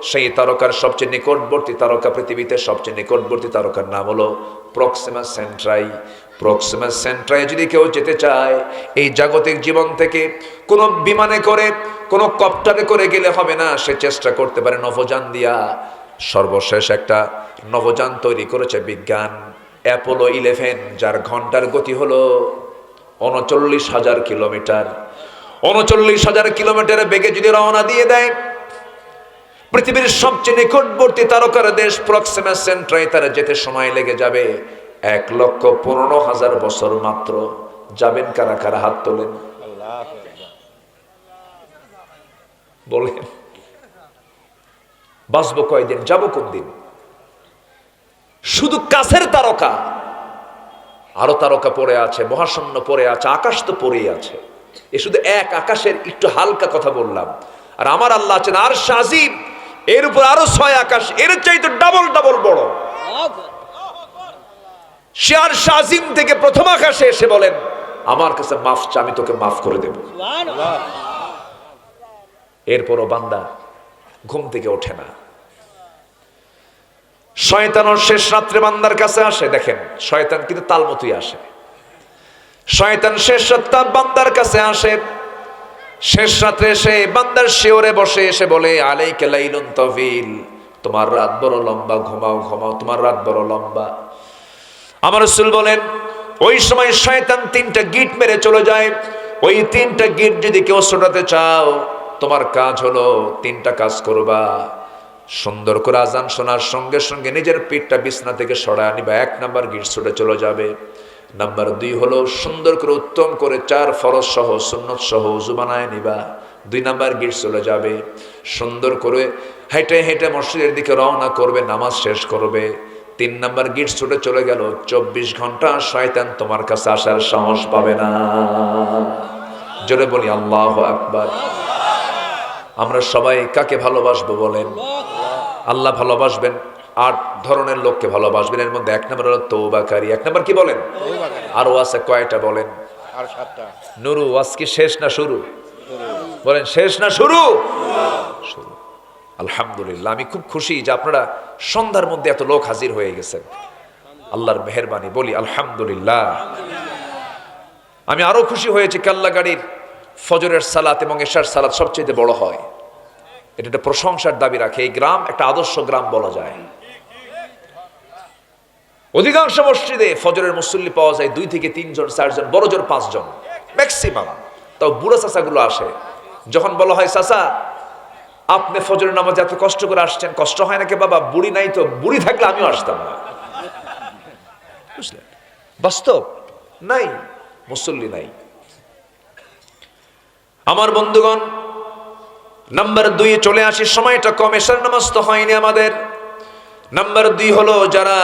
সেই তারকার সবচেয়ে নিকটবর্তী তারকা, পৃথিবীতে সবচেয়ে নিকটবর্তী তারকার নাম হলো প্রক্সিমা সেন্ট্রাই। প্রক্সিমা সেন্ট্রাই যদি কেউ যেতে চায়, এই জাগতিক জীবন থেকে কোনো বিমানে করে, কোনো কপ্টারে করে গেলে হবে না, সে চেষ্টা করতে পারে নভোযান দিয়া। সর্বশেষ একটা নভোযান তৈরি করেছে বিজ্ঞান, অ্যাপোলো 11, যার ঘন্টার গতি হলো 39,000 কিলোমিটার। 39,000 কিলোমিটার বেগে যদি রওনা দিয়ে দেয়, পৃথিবীর সবচেয়ে নিকটবর্তী তারকার দেশ প্রক্সিমা সেন্ট্রায় তারা যেতে সময় লেগে যাবে 1,15,000 বছর মাত্র। যাবেন কারা কারা? হাত তোলেন। বলেন বাঁচবো কয়দিন, যাবো কোন দিন? শুধু কাছের তারকা, আরো তারকা পড়ে আছে, মহাশূন্য পড়ে আছে, আকাশ তো পড়েই আছে। এ শুধু এক আকাশের একটু হালকা কথা বললাম। আর আমার আল্লাহ আছেন আরশ আজিম, এর উপর আরো 6 আকাশ, এর চাইতে ডাবল ডাবল বড়। সে আরশ আজিম থেকে প্রথম আকাশে এসে বলেন, আমার কাছে মাফ চা, আমি তোকে মাফ করে দেব। এরপরও বান্দা ঘুম থেকে ওঠে না। শয়তানও শেষ রাত্রে বান্দার কাছে আসে। দেখেন, শয়তান কিন্তু তাল মতোই আসে। শয়তান শেষ রাত্রে বান্দার কাছে আসে। শেষ রাত্রে এসে বান্দার শিওরে বসে এসে বলে, আলাইকা লাইলুন তাওয়িল, তোমার রাত বড় লম্বা, ঘুমাও ঘুমাও, তোমার রাত বড় লম্বা। আমার রাসূল বলেন, ওই সময় শয়তান 3টা গিট মেরে চলে যায়। ওই 3টা গিট যদি কেউ ছোটাতে চাও, তোমার কাজ হলো 3টা কাজ করবা। সুন্দর করে আজান শোনার সঙ্গে সঙ্গে নিজের পিঠটা বিছনা থেকে সরায় নিবা, 1 নাম্বার গিট ছুটে চলে যাবে। নাম্বার 2 হলো সুন্দর করে উত্তম করে 4 ফরজ সহ সুন্নত সহ ওযু বানায় নিবা, 2 নাম্বার গিট চলে যাবে। সুন্দর করে হেঁটে হেঁটে মসজিদের দিকে রওনা করবে, নামাজ শেষ করবে। 3 নাম্বার গিট ছুটে চলে গেল। 24 ঘন্টা শয়তান তোমার কাছে আসার সাহস পাবে না। জোরে বলি আল্লাহু আকবার। আমরা সবাই কাকে ভালোবাসবো বলেন? আল্লাহ ভালোবাসবেন, 8 ধরনের লোককে ভালোবাসবেন। এর মধ্যে 1 নম্বর হলো তওবাকারী। 1 নম্বর কি বলেন? আরো আছে কয়টা বলেন? আর 7টা। নুরু, আজকে শেষ না শুরু? বলেন শেষ না শুরু? শুরু। আলহামদুলিল্লাহ, আমি খুব খুশি যে আপনারা সন্ধ্যার মধ্যে এত লোক হাজির হয়ে গেছেন। আল্লাহর মেহেরবানি, বলি আলহামদুলিল্লাহ। আমি আরো খুশি হয়েছি, কাল্লাগাড়ির ফজরের সালাত এবং এশার সালাত সবচেয়ে বড় হয়। এটা একটা প্রশংসার দাবি রাখে। এই গ্রাম একটা আদর্শ গ্রাম বলা যায়। অধিকাংশ মসজিদে ফজরের মুসল্লি পাওয়া যায় 2 থেকে 3 জন, 4 জন, বড় জোর 5 জন ম্যাক্সিমাম। তাও বুড়া চাচাগুলো আসে। যখন বলা হয়, চাচা আপনি ফজরের নামাজে এত কষ্ট করে আসছেন, কষ্ট হয় নাকি বাবা? বুড়ি নাই তো, বুড়ি থাকলে আমিও আসতাম না। বুঝলেন? বাস্তব নাই, মুসল্লি নাই। আমার বন্ধুগণ, নাম্বার 2 চলে আসি, সময়টা কম, এশার নামাজ তো হয়নি আমাদের। নাম্বার 2 হলো যারা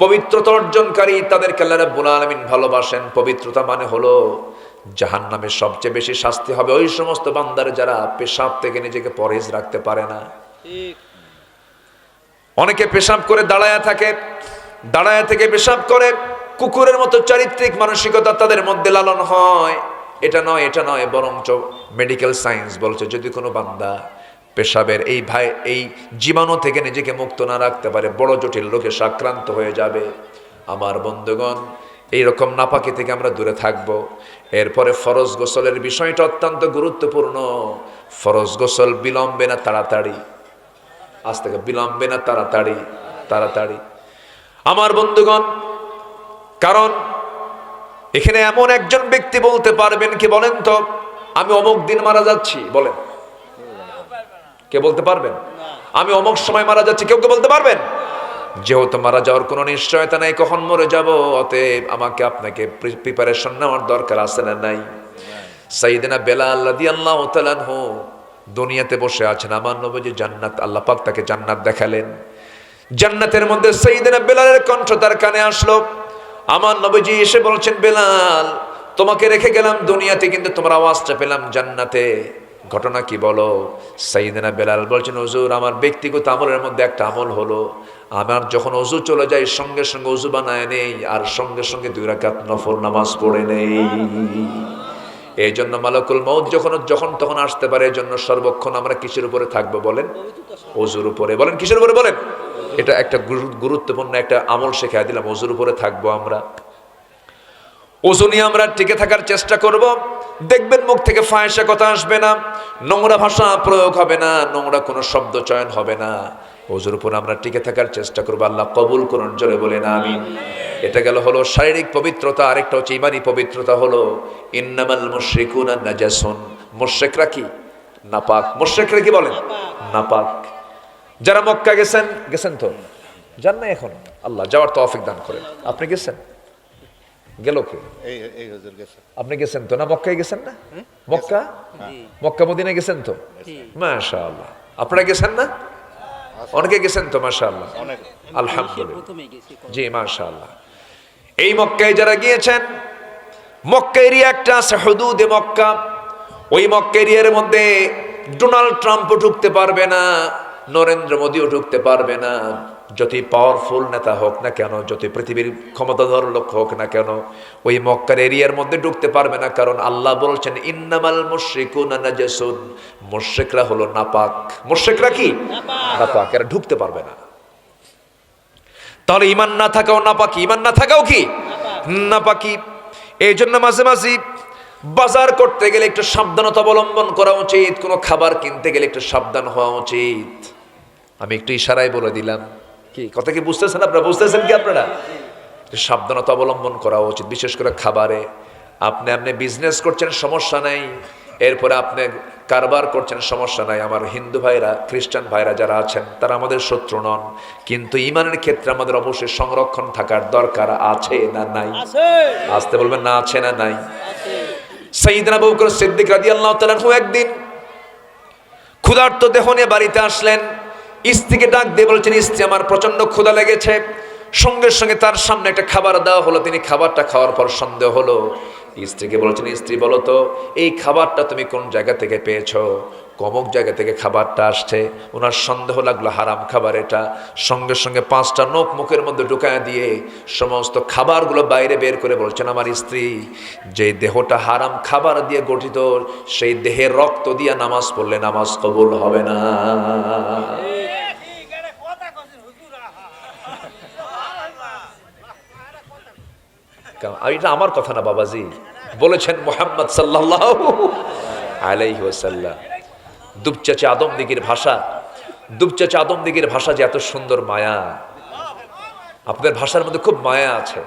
পবিত্রতা অর্জনকারী, তাদেরকে আল্লাহ রাব্বুল আলামিন ভালোবাসেন। পবিত্রতা মানে হলো জাহান্নামে সবচেয়ে বেশি শাস্তি হবে ওই সমস্ত বান্দার যারা পেশাব থেকে নিজেকে পরহেজ রাখতে পারে না। অনেকে পেশাব করে দাঁড়ায়া থাকে, দাঁড়ায়া থেকে পেশাব করে, কুকুরের মতো চারিত্রিক মানসিকতা তাদের মধ্যে লালন হয়। এটা নয়, এটা নয়, বরঞ্চ মেডিকেল সায়েন্স বলছে যদি কোনো বান্দা পেশাবের এই জীবাণু থেকে নিজেকে মুক্ত না রাখতে পারে, বড় জটিল রোগে আক্রান্ত হয়ে যাবে। আমার বন্ধুগণ, এইরকম নাপাকি থেকে আমরা দূরে থাকব। এরপরে ফরজ গোসলের বিষয়টা অত্যন্ত গুরুত্বপূর্ণ। ফরজ গোসল বিলম্বে না তাড়াতাড়ি? আজ থেকে বিলম্বে না তাড়াতাড়ি? তাড়াতাড়ি। আমার বন্ধুগণ, কারণ এখানে এমন একজন ব্যক্তি বলতে পারবেন কি বলেন তো, আমি অমুক দিন মারা যাচ্ছি? বলেন, কে বলতে পারবেন? আমি অমুক সময় মারা যাচ্ছি, কেউ কে বলতে পারবেন? যেহেতু মারা যাওয়ার কোনো নিশ্চয়তা নাই কখন মরে যাব, অতএব আমাকে আপনাকে প্রিপারেশন নেওয়ার দরকার আছে না নাই? সাইয়েদনা বেলাল রাদিয়াল্লাহু তাআলা আনহু দুনিয়াতে বসে আছেন, আমার নবীজি জান্নাত, আল্লাহ পাক তাকে জান্নাত দেখালেন। জান্নাতের মধ্যে সাইয়েদনা বেলালের কণ্ঠ তার কানে আসলো। আমার নবীজি এসে বলছেন, বেলাল তোমাকে রেখে গেলাম দুনিয়াতে, কিন্তু তোমার আওয়াজটা পেলাম জান্নাতে। ঘটনা কি বলো? সাইয়েদনা বেলাল বলছেন, হুজুর আমার ব্যক্তিগত আমলের মধ্যে একটা আমল হলো, আমার যখন ওযু চলে যায় সঙ্গে সঙ্গে ওযু বানায় নেই, আর সঙ্গে সঙ্গে 2 রাকাত নফল নামাজ পড়ে নেই। এই জন্য মালাকুল মউত যখন তখন আসতে পারে। এই জন্য সর্বক্ষণ আমরা কিসের উপরে থাকবো বলেন? ওযুর উপরে। বলেন কিসের উপরে? বলেন। এটা একটা গুরুত্বপূর্ণ একটা আমল শেখায় দিলাম, ওযুর উপরে থাকবো আমরা। ওযু নিয়ে আমরা টিকে থাকার চেষ্টা করব। দেখবেন মুখ থেকে ফাহিশা কথা আসবে না, নোংরা ভাষা প্রয়োগ হবে না, নোংরা কোনো শব্দ চয়ন হবে না। ওযুর উপর আমরা টিকে থাকার চেষ্টা করব। আল্লাহ কবুল করুন, জোরে বলেন আমিন। এটা গেল হলো শারীরিক পবিত্রতা, আরেকটা হচ্ছে ইমানি পবিত্রতা হলো ইন্নামাল মুশরিকুনা নাজাসুন। মুশরিকরা কি? নাপাক। মুশরিকরা কি বলেন? নাপাক। যারা মক্কা গেছেন তো? যান না এখন? আল্লাহ যাওয়ার তৌফিক দান করেন। আপনি গেছেন? গেল কে? এই হুজুর গেছে। আপনি গেছেন তো না? মক্কায় গেছেন না? মক্কা মদিনায় গেছেন তো? মাশাআল্লাহ। আপনারা গেছেন না? অনেকে গেছেন তো? মাশাআল্লাহ, আলহামদুলিল্লাহ। জি মাশাআল্লাহ। এই মক্কায় যারা গিয়েছেন, মক্কা এরিয়া একটা আছে হুদুদে মক্কা। ওই মক্কা এরিয়ার মধ্যে ডোনাল্ড ট্রাম্পও ঢুকতে পারবে না, নরেন্দ্র মোদীও ঢুকতে পারবে না। যতই পাওয়ারফুল নেতা হোক না কেন, যত পৃথিবীর ক্ষমতাধর লোক হোক না কেন, ওই মক্কার এরিয়ার মধ্যে ঢুকতে পারবে না। কারণ আল্লাহ বলছেন ইন্নামাল মুশরিকুনা নাজাসুন। মুশরিকরা হলো নাপাক। মুশরিকরা কি? নাপাক। এরা ঢুকতে পারবে না। তাহলে ইমান না থাকাও নাপাকি, ইমান না থাকাও কি? নাপাকি। এই জন্য মাঝে মাঝে বাজার করতে গেলে একটু সাবধানতা অবলম্বন করা উচিত। কোনো খাবার কিনতে গেলে একটু সাবধান হওয়া উচিত। আমি একটু ইশারায় বলে দিলাম, কি কথা কি বুঝতেছেন আপনারা? বুঝতেছেন কি আপনারা? সাবধানতা অবলম্বন করা উচিত, বিশেষ করে খাবারে। আপনি বিজনেস করছেন, সমস্যা নাই। এরপরে আপনি কারবার করছেন, সমস্যা নাই। আমার হিন্দু ভাইরা, খ্রিস্টান ভাইরা যারা আছেন তারা আমাদের শত্রু নন, কিন্তু ইমানের ক্ষেত্রে আমাদের অবশ্যই সংরক্ষণ থাকার দরকার আছে না নাই? আসতে বলবেন না, আছে না নাই? সাইয়েদনা আবু বকর সিদ্দিক রাদিয়াল্লাহু তাআলা একদিন ক্ষুধার্ত দেহ নিয়ে বাড়িতে আসলেন। স্ত্রীকে ডাক দিয়ে বলছেন, স্ত্রী আমার প্রচন্ড ক্ষুধা লেগেছে। সঙ্গে সঙ্গে তার সামনে একটা খাবার দেওয়া হলো। তিনি খাবারটা খাওয়ার পর সন্দেহ হলো। স্ত্রীকে বলছেন, স্ত্রী বলো তো এই খাবারটা তুমি কোন জায়গা থেকে পেয়েছো? অমুক জায়গা থেকে খাবারটা আসছে। ওনার সন্দেহ লাগলো হারাম খাবার এটা। সঙ্গে সঙ্গে 5টা নখ মুখের মধ্যে ঢুকায় দিয়ে সমস্ত খাবারগুলো বাইরে বের করে বলছেন, আমার স্ত্রী, যে দেহটা হারাম খাবার দিয়ে গঠিত, সেই দেহের রক্ত দিয়ে নামাজ পড়লে নামাজ কবুল হবে না। এটা আমার কথা না বাবাজি, বলেছেন মুহাম্মদ সাল্লাল্লাহু আলাইহি ওয়াসাল্লাম। দুপচাচা আদমদিগির ভাষা, দুপচাচা আদমদিগির ভাষা যে এত সুন্দর মায়া। আপনাদের ভাষার মধ্যে খুব মায়া আছে,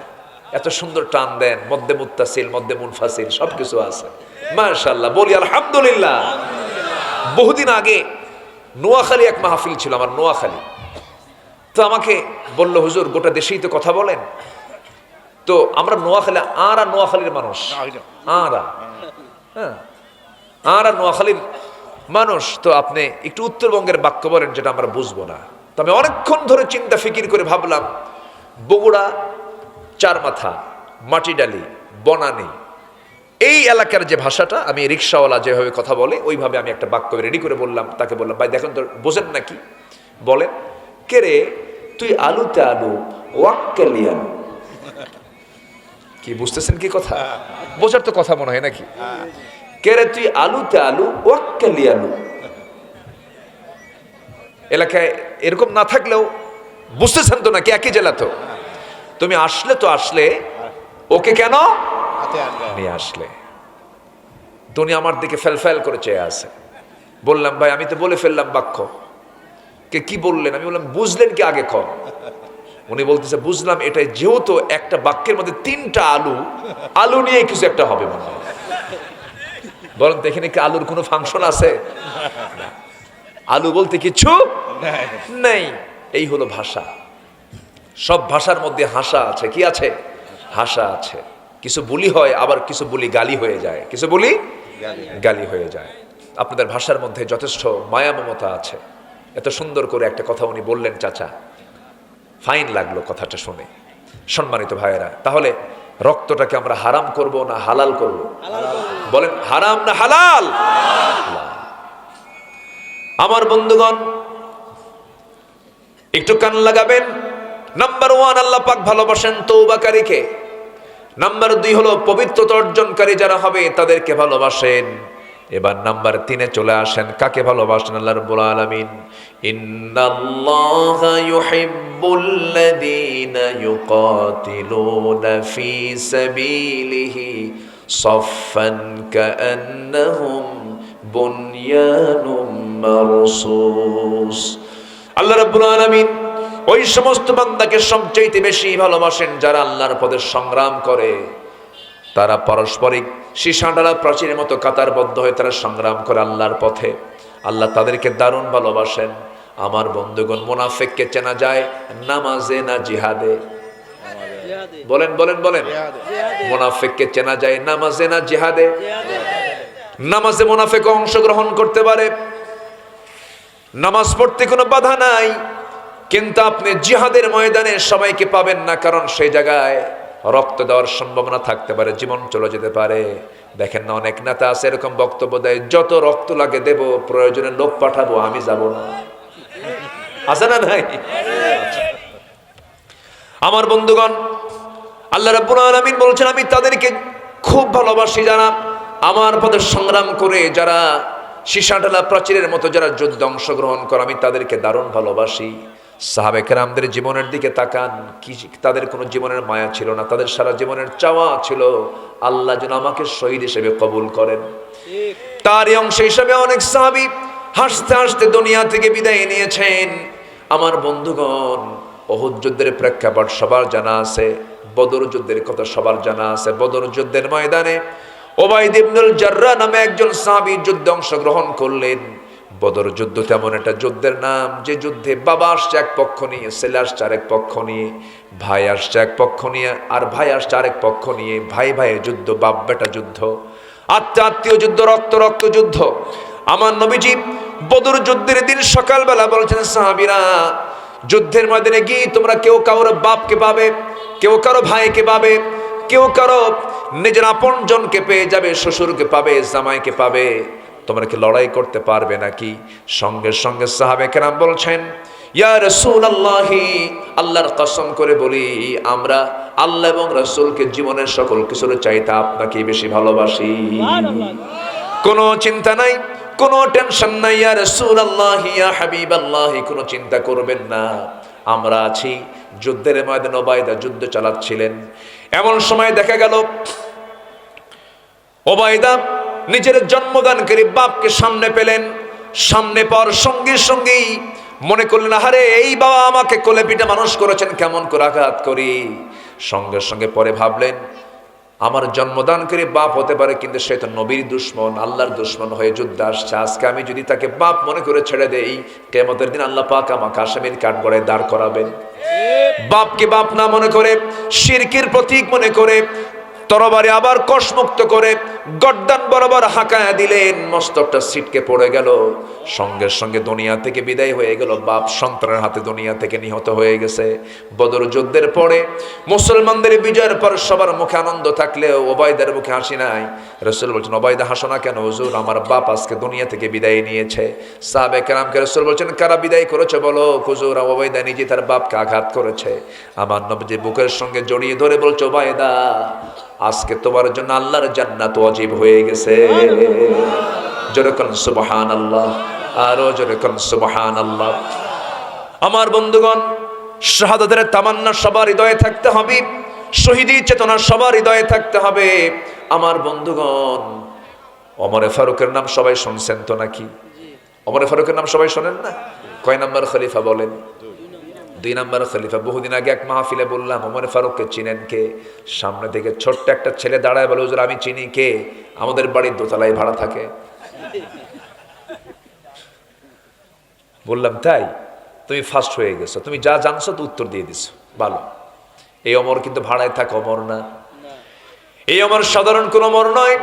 এত সুন্দর টান দেন, মধ্যে মুত্তাসিল, মধ্যে মুনফাসিল, সবকিছু আছে। মাশাআল্লাহ, বলি আলহামদুলিল্লাহ। বহুদিন আগে নোয়াখালী এক মাহফিল ছিল আমার, নোয়াখালী। তো আমাকে বলল, হুজুর গোটা দেশেই তো কথা বলেন, তো আমরা নোয়াখালী, আরা নোয়াখালীর মানুষ, আরা নোয়াখালীর মানুষ, তো আপনি একটু উত্তরবঙ্গের বাক্য বলেন যেটা আমরা বুঝবো না। তো আমি অনেকক্ষণ ধরে চিন্তা ফিকির করে ভাবলাম, বগুড়া, চারমাথা, মাটিডালি, বনানী, এই এলাকার যে ভাষাটা, আমি রিক্সাওয়ালা যেভাবে কথা বলে ওইভাবে আমি একটা বাক্য রেডি করে বললাম। তাকে বললাম, ভাই দেখেন তো বোঝেন নাকি? বলেন, কে রে তুই আলুতে আলু ওয়াক্কালি আলু। কি বুঝতেছেন কি কথা? বোঝার তো কথা মনে হয় নাকি? কে রে তুই আলুতে আলু ওয়াক্কালি আলু। এলাকায় এরকম না থাকলেও বুঝতেছেন তো নাকি? একই জেলা তো। তুমি আসলে তো আসলে, ওকে কেন নিয়ে আসলে? তুমি আমার দিকে ফেল করে চেয়ে আছে। বললাম, ভাই আমি তো বলে ফেললাম বাক্য। কে কি বললেন? আমি বললাম, বুঝলেন কি আগে কম। উনি বলতেছে, বুঝলাম এটাই, যেহেতু একটা বাক্যের মধ্যে 3টা আলু, আলু নিয়ে কিছু একটা হবে মনে হয়। বলেন তো এখানে কি আলুর কোনো ফাংশন আছে? আলু বলতে কিছু নেই। এই হলো ভাষা। সব ভাষার মধ্যে হাসা আছে। কি আছে? হাসা আছে। কিছু বুলি হয়, আবার কিছু বুলি গালি হয়ে যায়, কিছু বুলি গালি হয়ে যায়। আপনাদের ভাষার মধ্যে যথেষ্ট মায়া মমতা আছে। এত সুন্দর করে একটা কথা উনি বললেন, চাচা, ফাইন লাগলো কথাটা শুনে। সম্মানিত ভাইয়েরা, তাহলে রক্তটাকে আমরা হারাম করব না হালাল করব? বলেন, হারাম না হালাল? আমার বন্ধুগণ একটু কান লাগাবেন। নাম্বার 1, আল্লাহ পাক ভালোবাসেন তওবাকারীকে। নাম্বার 2 হলো পবিত্রতা অর্জনকারী যারা হবে তাদেরকে ভালোবাসেন। এবার নাম্বার 3-এ চলে আসেন, কাকে ভালোবাসেন? আল্লাহ রাব্বুল আলামিন, ইন্নাল্লাহা ইউহিব্বুল্লাযীনা ইউকাতিলুনা ফী সাবিলিহি সাফফান কাআন্নাহুম বুনয়ানুম মারসুস। আল্লাহ রাব্বুল আলামিন ওই সমস্ত বান্দাকে সবচাইতে বেশি ভালোবাসেন যারা আল্লাহর পথে সংগ্রাম করে, তারা পারস্পরিক সীসাঢালা প্রাচীরের মতো কাতারবদ্ধ হয়ে তারা সংগ্রাম করে আল্লাহর পথে। আল্লাহ তাদেরকে দারুণ ভালোবাসেন। আমার বন্ধুগণ, মুনাফিককে চেনা যায় নামাজে না জিহাদে? বলেন বলেন বলেন। মুনাফিককে চেনা যায় নামাজে না জিহাদে? নামাজে মুনাফিক অংশগ্রহণ করতে পারে, নামাজ পড়তে কোনো বাধা নাই, কিন্তু আপনি জিহাদের ময়দানে সবাইকে পাবেন না, কারণ সেই জায়গায় রক্ত দেওয়ার সম্ভাবনা থাকতে পারে, জীবন চলে যেতে পারে। দেখেন না, অনেক নেতা আছে এরকম বক্তব্য দেয়, যত রক্ত লাগে দেব, প্রয়োজনে লোক পাঠাবো, আমি যাব না। আছে না নাই? আমার বন্ধুগণ, আল্লাহ রাব্বুল আলামিন বলছেন, আমি তাদেরকে খুব ভালোবাসি যারা আমার পথে সংগ্রাম করে, যারা সীসাঢালা প্রাচীরের মতো যারা যুদ্ধে অংশগ্রহণ করে, আমি তাদেরকে দারুণ ভালোবাসি। সাহাবে কেরামদের জীবনের দিকে তাকান, কি তাদের কোনো জীবনের মায়া ছিল না, তাদের সারা জীবনের চাওয়া ছিল আল্লাহ যেন আমাকে শহীদ হিসেবে কবুল করেন। তারই অংশ হিসেবে অনেক সাহাবী হাসতে হাসতে দুনিয়া থেকে বিদায় নিয়েছেন। আমার বন্ধুগণ, উহুদ যুদ্ধের প্রেক্ষাপট সবার জানা আছে, বদর যুদ্ধের কথা সবার জানা আছে। বদর যুদ্ধের ময়দানে উবাইদ ইবনুল জাররাহ নামে একজন সাহাবী যুদ্ধে অংশগ্রহণ করলেন। বদর যুদ্ধ তেমন একটা যুদ্ধের নাম, যে যুদ্ধে বাবা আসছে এক পক্ষ নিয়ে, ছেলে আসছে আরেক পক্ষ নিয়ে, ভাই আসছে এক পক্ষ নিয়ে, আর ভাই আসছে আরেক পক্ষ নিয়ে, ভাই ভাইয়ের যুদ্ধ, বাপ বেটা যুদ্ধ, আত্মীয় আত্মীয় যুদ্ধ, রক্ত রক্ত যুদ্ধ। আমার নবীজি বদর যুদ্ধের দিন সকালবেলা বলছেন, সাহাবীরা, যুদ্ধের ময়দানে গিয়ে তোমরা কেউ কারোর বাপকে পাবে, কেউ কারো ভাইকে পাবে, কেউ কারো নিজের আপন জনকে পেয়ে যাবে, শ্বশুরকে পাবে, জামাইকে পাবে, তোমরা কি লড়াই করতে পারবে নাকি? সঙ্গে সঙ্গে সাহাবে কেরাম বলছেন, ইয়া রাসূলুল্লাহি, আল্লাহর কসম করে বলি, আমরা আল্লাহ এবং রাসূলকে জীবনের সকল কিছুর চাইতে আপনাকে বেশি ভালোবাসি। কোনো চিন্তা নাই, কোনো টেনশন নাই, ইয়া রাসূলুল্লাহি, ইয়া হাবিবাল্লাহি, কোনো চিন্তা করবেন না, আমরা আছি। যুদ্ধের ময়দানে উবাইদা যুদ্ধ চালাচ্ছিলেন। এমন সময় দেখা গেল উবাইদা নিজের জন্মদানকারী বাপকে সামনে পেলেন। সামনে পাওয়ার সঙ্গে সঙ্গেই মনে করলেন, আরে এই বাবা আমাকে কোলে পিঠে মানুষ করেছেন, কেমন করে আঘাত করি। সঙ্গে সঙ্গে পরে ভাবলেন, আমার জন্মদানকারী বাপ হতে পারে, কিন্তু সে তো নবীর দুশ্মন, আল্লাহর দুশ্মন হয়ে যুদ্ধে আসছে। আজকে আমি যদি তাকে বাপ মনে করে ছেড়ে দেই, কিয়ামতের দিন আল্লাহ পাক আমাকে আসামির কাঠগড়ায় দাঁড় করাবেন। বাপকে বাপ না মনে করে, শিরকের প্রতীক মনে করে, তরবারি আবার কষমুক্ত করে গর্দান বরাবর হাঁকায়া দিলেন, মস্তকটা ছিটকে পড়ে গেল। সঙ্গে সঙ্গে দুনিয়া থেকে বিদায় হয়ে গেল। বাপ সন্তানের হাতে দুনিয়া থেকে নিহত হয়ে গেছে। বদর যুদ্ধের পরে মুসলমানদের বিজয়ের পর সবার মুখে আনন্দ থাকলেও উবাইদার মুখে হাসি নাই। রাসূল বলছেন, উবাইদা হাসো না কেন হুজুর? আমার বাপ আজকে দুনিয়া থেকে বিদায় নিয়েছে। সাহাবে কেরামকে রাসূল বলছেন, কারা বিদায় করেছে বলো? হুজুর, উবাইদা নিজে তার বাপকে আঘাত করেছে। আমার নবীজি বুকের সঙ্গে জড়িয়ে ধরে বলছে, উবাইদা, আজকে তোমার জন্য আল্লাহর জান্নাত ওয়াজিব হয়ে গেছে। জোরে কোন সুবহানাল্লাহ, আরো জোরে কোন সুবহানাল্লাহ। আমার বন্ধুগণ, শাহাদাতের তামান্না সবার হৃদয়ে থাকতে হবে, শহীদি চেতনা সবার হৃদয়ে থাকতে হবে। আমার বন্ধুগণ, ওমরে ফারুকের নাম সবাই শুনছেন তো নাকি? ওমরে ফারুকের নাম সবাই শোনেন না? কয় নাম্বার খলিফা বলেন? 2 নাম্বার খলিফা। বহুদিন আগে এক মাহফিলে বললাম, ওমর ফারুককে চিনেন কে? সামনে থেকে ছোট্ট একটা ছেলে দাঁড়ায় বলে, হুজুর আমি চিনি। কে? আমাদের বাড়ির দোতলায় ভাড়া থাকে। বললাম, তাই? তুমি ফার্স্ট হয়ে গেছো, তুমি যা জানছো তো উত্তর দিয়ে দিছো, ভালো। এই ওমর কিন্তু ভাড়ায় থাকা ওমর না। এই ওমর সাধারণ কোন ওমর নয়,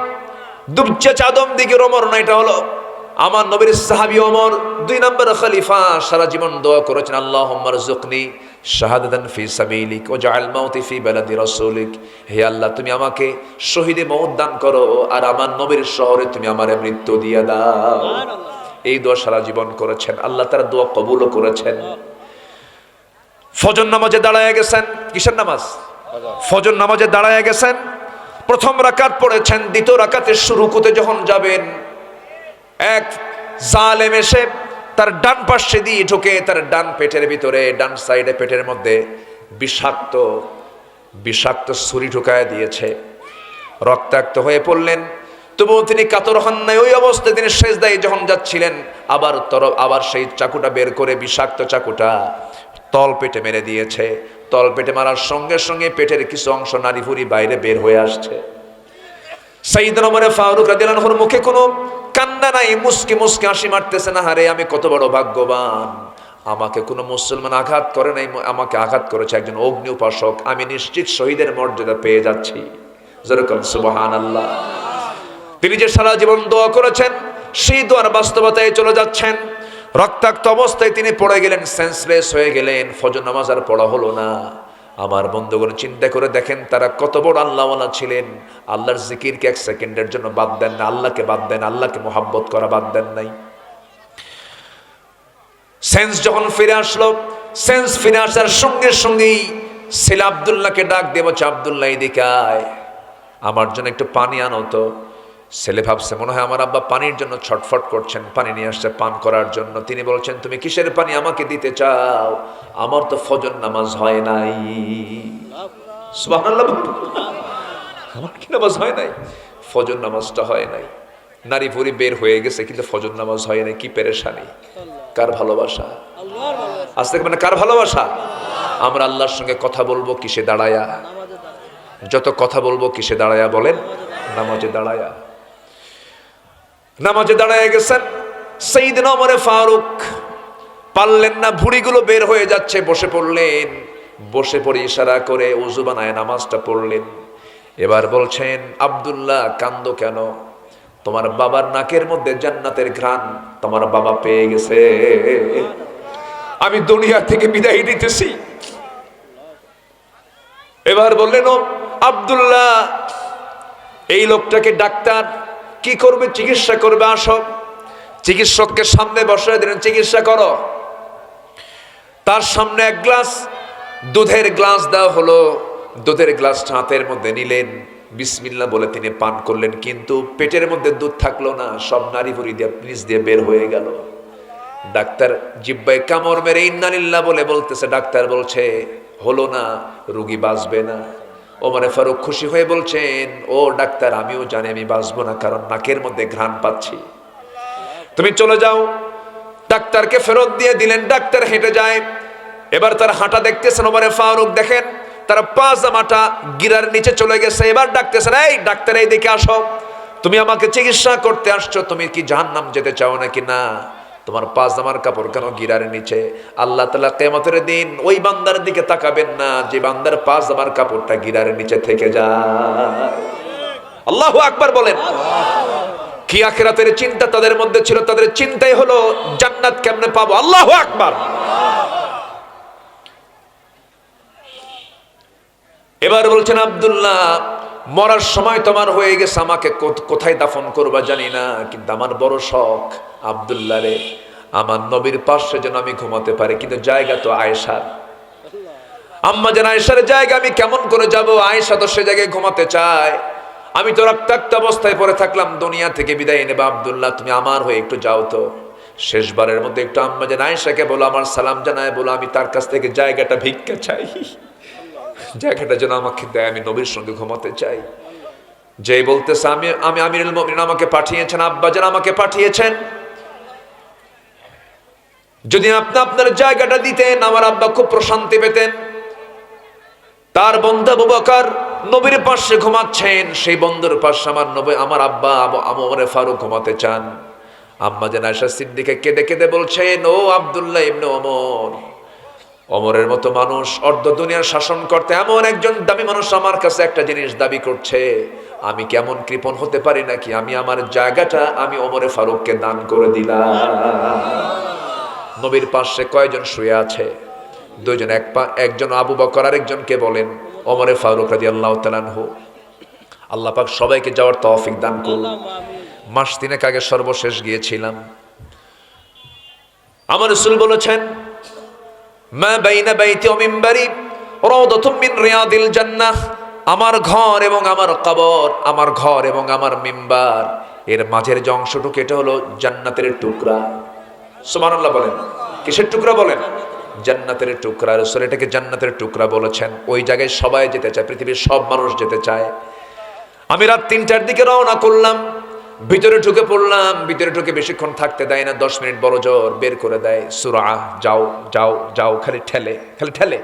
দুবচে চাদম দিকের ওমর না। এটা হলো আমার নবীর সাহাবী ওমর, 2 নম্বর খলিফা। সারা জীবন দোয়া করেছেন, আল্লাহুম্মা রযুকনি শাহাদাতান ফি সাবিলিক ওয়াজআল মাউতি ফি বালাদি রাসূলিক। হে আল্লাহ, তুমি আমাকে শহীদে মওত দান করো, আর আমার নবীর শহরে তুমি আমারে মৃত্যু দিয়ে দাও। এই দোয়া সারা জীবন করেছেন, আল্লাহ তার দোয়া কবুলও করেছেন। ফজর নামাজে দাঁড়ায় গেছেন। কিসের নামাজ? ফজর নামাজে দাঁড়ায় গেছেন। প্রথম রাকাত পড়েছেন। দ্বিতীয় রাকাতের রুকুতে যখন যাবেন, এক জালেম এসে তার ডান পাশে দিয়ে ঢুকে তার ডান পেটের ভিতরে, ডান সাইডে পেটের মধ্যে বিষাক্ত ছুরি ঢুকায় দিয়েছে। রক্তাক্ত হয়ে পড়লেন, তবুও তিনি কাতর হন নাই। ওই অবস্থায় তিনি সেজদায় যখন যাচ্ছিলেন, আবার সেই চাকুটা বের করে, বিষাক্ত চাকুটা তল পেটে মেরে দিয়েছে। তল পেটে মারার সঙ্গে সঙ্গে পেটের কিছু অংশ নাড়িভুড়ি বাইরে বের হয়ে আসছে। সাইয়েদনা ওমর ফারুক রাদিয়াল্লাহু আনহুর মুখে কোনো কান্না নাই, মুস্কি মুস্কি হাসি মারতেছে, না হারে আমি কত বড় ভাগ্যবান, আমাকে কোনো মুসলমান আঘাত করে নাই, আমাকে আঘাত করেছে একজন অগ্নি উপাসক, আমি নিশ্চিত শহীদের মর্যাদা পেয়ে যাচ্ছি। যেরকম সুবহানাল্লাহ। তিনি যে সারা জীবন দোয়া করেছেন সেই দোয়ার বাস্তবতায় চলে যাচ্ছেন। রক্তাক্ত অবস্থায় তিনি পড়ে গেলেন, সেন্সলেস হয়ে গেলেন, ফজর নামাজ আর পড়া হলো না। আমার বন্ধুগণ চিন্তা করে দেখেন তারা কত বড় আল্লাহওয়ালা ছিলেন। আল্লাহর জিকিরকে এক সেকেন্ডের জন্য বাদ দেন না, আল্লাহকে বাদ দেন, আল্লাহকে মোহাব্বত করা বাদ দেন নাই। সেন্স যখন ফিরে আসলো, সেন্স ফিরে আসার সঙ্গে সঙ্গেই ছেলে আব্দুল্লাহকে ডাক দেব, আব্দুল্লাহ এদিকে আয়, আমার জন্য একটু পানি আনো তো। ছেলে ভাবছে মনে হয় আমার আব্বা পানির জন্য ছটফট করছেন, পানি নিয়ে আসছে পান করার জন্য। তিনি বলছেন তুমি কিসের পানি আমাকে দিতে চাও, আমার তো ফজর নামাজ হয় নাই। সুবহানাল্লাহ, আমার কি নামাজ হয় নাই? ফজর নামাজটা হয় নাই। নারী ভুরি বের হয়ে গেছে কিন্তু ফজর নামাজ হয় নাই। কি পেরেশানি! কার ভালোবাসা? আজ থেকে মানে কার ভালোবাসা? আমরা আল্লাহর সঙ্গে কথা বলবো কিসে দাঁড়ায়া? যত কথা বলবো কিসে দাঁড়ায়া বলেন? নামাজে দাঁড়ায়া। নামাজে দাঁড়ায় গেছেন সাইয়েদনা ওমর ফারুক, পারলেন না, ভুঁড়িগুলো বের হয়ে যাচ্ছে, বসে পড়লেন। বসে পড়ে ইশারা করে ওযু বানায় নামাজটা পড়লেন। এবার বলছেন আব্দুল্লাহ কান্দো কেন? তোমার বাবার নাকের মধ্যে জান্নাতের ঘ্রাণ তোমার বাবা পেয়ে গেছে, আমি দুনিয়া থেকে বিদায় নিতেছি। এবার বললেন ও আব্দুল্লাহ, এই লোকটাকে ডাক্তার কি করবে? চিকিৎসা করবে, আসো। চিকিৎসককে সামনে বসায় দিলেন, চিকিৎসা করো। তার সামনে এক গ্লাস দুধের গ্লাস দেওয়া হলো। দুধের গ্লাসটা হাতের মধ্যে নিলেন, বিসমিল্লাহ বলে তিনি পান করলেন, কিন্তু পেটের মধ্যে দুধ থাকলো না, সব নাড়ি ভুড়ি দিয়ে নিচ দিয়ে বের হয়ে গেল। ডাক্তার জিহ্বায় কামড় মেরে ইন্নালিল্লাহ বলে বলতেছে, ডাক্তার বলছে হলো না, রোগী বাঁচবে না। ওমর ফারুক খুশি হয়ে বলছেন, ও ডাক্তার আমিও জানি আমি বাঁচবো না, কারণ নাকের মধ্যে ঘ্রাণ পাচ্ছি, তুমি চলে যাও। ডাক্তারকে ফেরত দিয়ে দিলেন, ডাক্তার হেঁটে যায়। এবার তার হাঁটা দেখতেছেন ওমর ফারুক, দেখেন তার পাজামাটা গিরার নিচে চলে গেছে। এবার ডাকতেছেন, এই ডাক্তার এই দিকে আসো, তুমি আমাকে চিকিৎসা করতে আসছো, তুমি কি জাহান্নাম যেতে চাও নাকি? না, তোমার পাজামার কাপড় কেন গিরার নিচে? আল্লাহ তাআলা কিয়ামতের দিন ওই বান্দার দিকে তাকাবেন না যে বান্দার পাজামার কাপড়টা গিরার নিচে থেকে যায়। আল্লাহু আকবার বলেন। কি আখিরাতের চিন্তা তাদের মধ্যে ছিল, তাদের চিন্তাই হলো জান্নাত কেমনে পাবো। আল্লাহু আকবার। এবার বলছেন আব্দুল্লাহ, মরার সময় তোমার হয়ে গেছে, আমাকে কোথায় দাফন করবা জানি না, কিন্তু আমার বড় শখ আব্দুল্লাহ রে, আমার নবীর পাশে যেন আমি ঘুমাতে পারি। কিন্তু জায়গা তো আয়েশার, আম্মা জান আয়েশার জায়গা আমি কেমন করে যাব? আয়েশা তো সে জায়গায় ঘুমাতে চায়, আমি তো রক্তাক্ত অবস্থায় পড়ে থাকলাম, দুনিয়া থেকে বিদায় নেবা। আব্দুল্লাহ তুমি আমার হয়ে একটু যাও তো, শেষবারের মধ্যে একটু আম্মা জান আয়েশাকে বলো, আমার সালাম জানায় বলো, আমি তার কাছ থেকে জায়গাটা ভিক্ষা চাই, জায়গাটা যেন আমাকে দেয়, আমি নবীর সঙ্গে ঘুমাতে চাই। যে বলতেছে আমি আমিরুল মুমিনিন, আমাকে পাঠিয়েছেন, আব্বা জান আমাকে পাঠিয়েছেন, যদি আপনি আপনার জায়গাটা দিতেন আমার আব্বা খুব প্রশান্তি পেতেন। তার বন্ধু আবু বকর নবীর পাশে ঘুমাচ্ছেন, সেই বন্ধুর পাশে আমার আব্বা ওমর ফারুক ঘুমাতে চান। আম্মা জান আয়েশা সিদ্দিকা কেঁদে কেঁদে বলছেন, ও আব্দুল্লাহ ইবনে ওমর, ওমরের মতো মানুষ অর্ধ দুনিয়ার শাসন করতে এমন একজন দামি মানুষ আমার কাছে একটা জিনিস দাবি করছে, আমি কেমন কৃপণ হতে পারি নাকি? আমি আমার জায়গাটা আমি ওমরে ফারুককে দান করে দিলাম। নবীর পাশে কয়জন শুয়ে আছে? দুইজন, একজন আবু বকর, আরেকজনকে বলেন ওমরে ফারুক রাদিয়াল্লাহু তাআলা আনহু। আল্লাহ পাক সবাইকে যাওয়ার তৌফিক দান করুন। মাস তিনেক আগে সর্বশেষ গিয়েছিলাম। আমার রাসূল বলেছেন, মা বাইনা বাইতি ওয়া মিম্বারি রাওদাতুম মিন রিয়াদিল জান্নাহ, আমার ঘর এবং আমার কবর, আমার ঘর এবং আমার মিম্বার এর মাঝের যে অংশটুকু, এটা হলো জান্নাতের টুকরা। সুবহানাল্লাহ বলেন। কিসের টুকরা বলেন? জান্নাতের টুকরা। রাসূল এটাকে জান্নাতের টুকরা বলেছেন। ওই জায়গায় সবাই যেতে চায়, পৃথিবীর সব মানুষ যেতে চায়। আমি রাত ৩টার দিকে রওনা করলাম। ভিতরে ঢুকে পড়লাম, ভিতরে ঢুকে বেশিক্ষণ থাকতে দেয় না, 10 মিনিট বড় জোর বের করে দেয়, সূরা যাও যাও যাও, খালি ঠেলে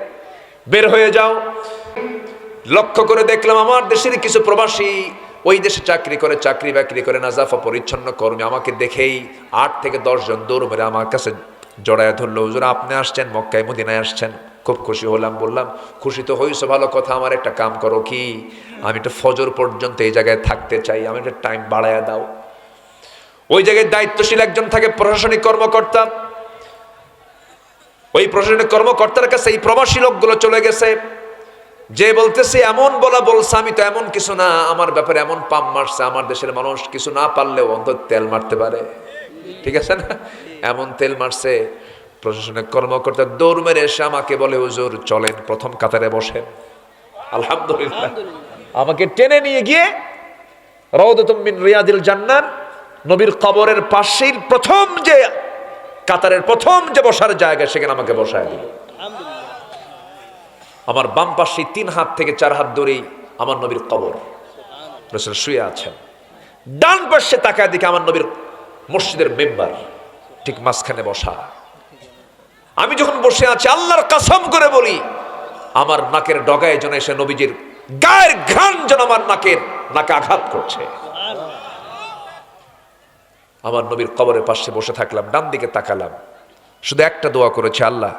বের হয়ে যাও। লক্ষ্য করে দেখলাম আমার দেশের কিছু প্রবাসী ওই দেশে চাকরি বাকরি করে নাজাফা পরিচ্ছন্ন কর্মী, আমাকে দেখেই 8 থেকে 10 জন দৌড় মেরে আমার কাছে জড়ায় ধরলো, হুজুর আপনি আসছেন, মক্কায় মদিনায় আসছেন। খুব খুশি হলাম, বললাম খুশি তো হইছো, ভালো কথা, আমার একটা কাম করো কি, আমি একটু ফজর পর্যন্ত এই জায়গায় থাকতে চাই, আমি একটা টাইম বাড়ায়া দাও। ওই জায়গায় দায়িত্বশীল একজন থাকে প্রশাসনিক কর্মকর্তা, ওই প্রশাসনিক কর্মকর্তার কাছে এই প্রবাসী লোকগুলো চলে গেছে, যে বলতেছে এমন বলছে, আমি তো এমন কিছু না, আমার ব্যাপারে এমন পাম মারছে, আমার দেশের মানুষ কিছু না পারলেও অন্তত তেল মারতে পারে, ঠিক আছে না, এমন তেল মারছে। প্রশাসনিক কর্মকর্তা দৌড় মেরে এসে আমাকে বলে, হুজুর চলেন প্রথম কাতারে বসেন। আলহামদুলিল্লাহ, আমাকে টেনে নিয়ে গিয়ে রাউদাতুম মিন রিয়াদিল জান্নাত, নবীর কবরের পাশেই প্রথম যে কাতারের প্রথম যে বসার জায়গা, সেখানে আমাকে বসায় দিল। আমার বাম পাশে 3 হাত থেকে 4 হাত দূরেই আমার নবীর কবর, রাসূল শুয়ে আছেন। ডান পাশে তাকায় দেখে আমার নবীর মসজিদের মেম্বার ঠিক মাঝখানে বসা। আমি যখন বসে আছি, আল্লাহর কসম করে বলি, আমার নাকের ডগায় যেন এসে নবীজির গায়ের ঘ্রাণ যেন আমার নাকে আঘাত করছে। আমার নবীর কবরের পাশে বসে থাকলাম, ডান দিকে তাকালাম, শুধু একটা দোয়া করেছে, আল্লাহ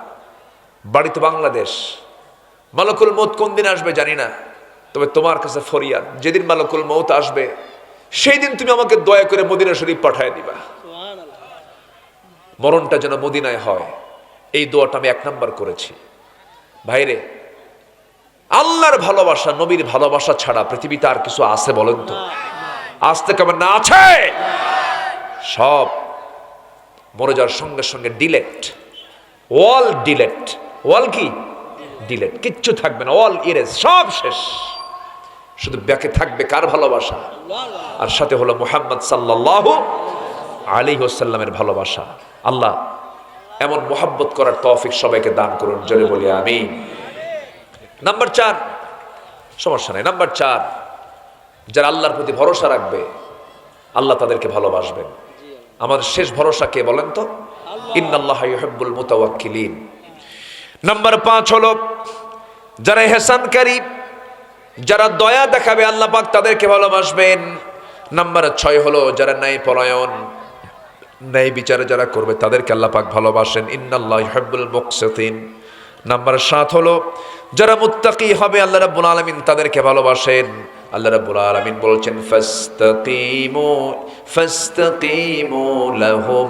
বাড়ি তো বাংলাদেশ, মালাকুল মউত কোন দিন আসবে জানি না, তবে তোমার কাছে ফরিয়াদ, যেদিন মালাকুল মউত আসবে সেই দিন তুমি আমাকে দয়া করে মদিনা শরীফ পাঠিয়ে দিবা, মরণটা যেন মদিনায় হয়। এই দোয়াটা আমি 1 নাম্বার করেছি। ভাইরে, আল্লাহর ভালোবাসা, নবীর ভালোবাসা ছাড়া পৃথিবীতে আর কিছু আছে বলেন তো? আসতে কেমন না আছে? সব মরে যাওয়ার সঙ্গে সঙ্গে ডিলেট, ওয়াল কি ডিলেট, কিচ্ছু থাকবে না, অল ইরেজ, সব শেষ। শুধু ব্যাকে থাকবে কার ভালোবাসা, আর সাথে হলো মুহাম্মদ সাল্লাল্লাহু আলাইহি ওয়াসাল্লামের ভালোবাসা। আল্লাহ এমন মোহাব্বত করার তৌফিক সবাইকে দান করুন, জোরে বলি আমিন। নাম্বার 4, সমস্যা নাই, নাম্বার 4, যারা আল্লাহর প্রতি ভরসা রাখবে আল্লাহ তাদেরকে ভালোবাসবেন। আমাদের শেষ ভরসা কে বলেন তো? ইন্নাল্লাহা ইউহিব্বুল মুতাওয়াক্কিলিন। নাম্বার 5 হলো যারা ইহসানকারী, যারা দয়া দেখাবে আল্লাহ পাক তাদেরকে ভালোবাসবেন। নাম্বার 6 হলো যারা ন্যায়পরায়ণ, ন্যায় বিচারে যারা করবে তাদেরকে আল্লাহ পাক ভালোবাসেন, ইন্নাল্লাহা ইউহিব্বুল মুকসিতিন। নাম্বার 7 হলো যারা মুত্তাকি হবে আল্লাহ রাব্বুল আলামিন তাদেরকে ভালোবাসেন। আল্লাহ রাব্বুল আলামিন বলছেন, ফাস্তাকিমু লাহুম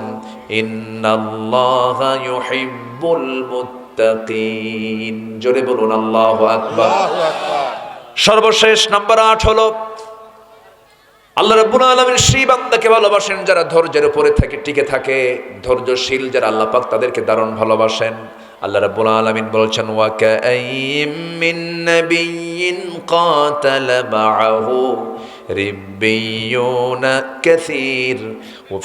ইন্নাল্লাহা ইউহিব্বুল মুত্তাকিন। জোরে বলুন আল্লাহু আকবার। সর্বশেষ নাম্বার 8 হলো আল্লাহ রাব্বুল আলামিন সেই বান্দাকে ভালোবাসেন যারা ধৈর্যের উপরে টিকে থাকে, ধৈর্যশীল যারা আল্লাহ পাক তাদেরকে দারুণ ভালোবাসেন। আল্লাহ রাব্বুল আলামিন বলছেন, ওয়া কাআইয়িম মিন নাবিয়্যিন কাতালা মাআহু রিব্বিয়ুনা কাসীর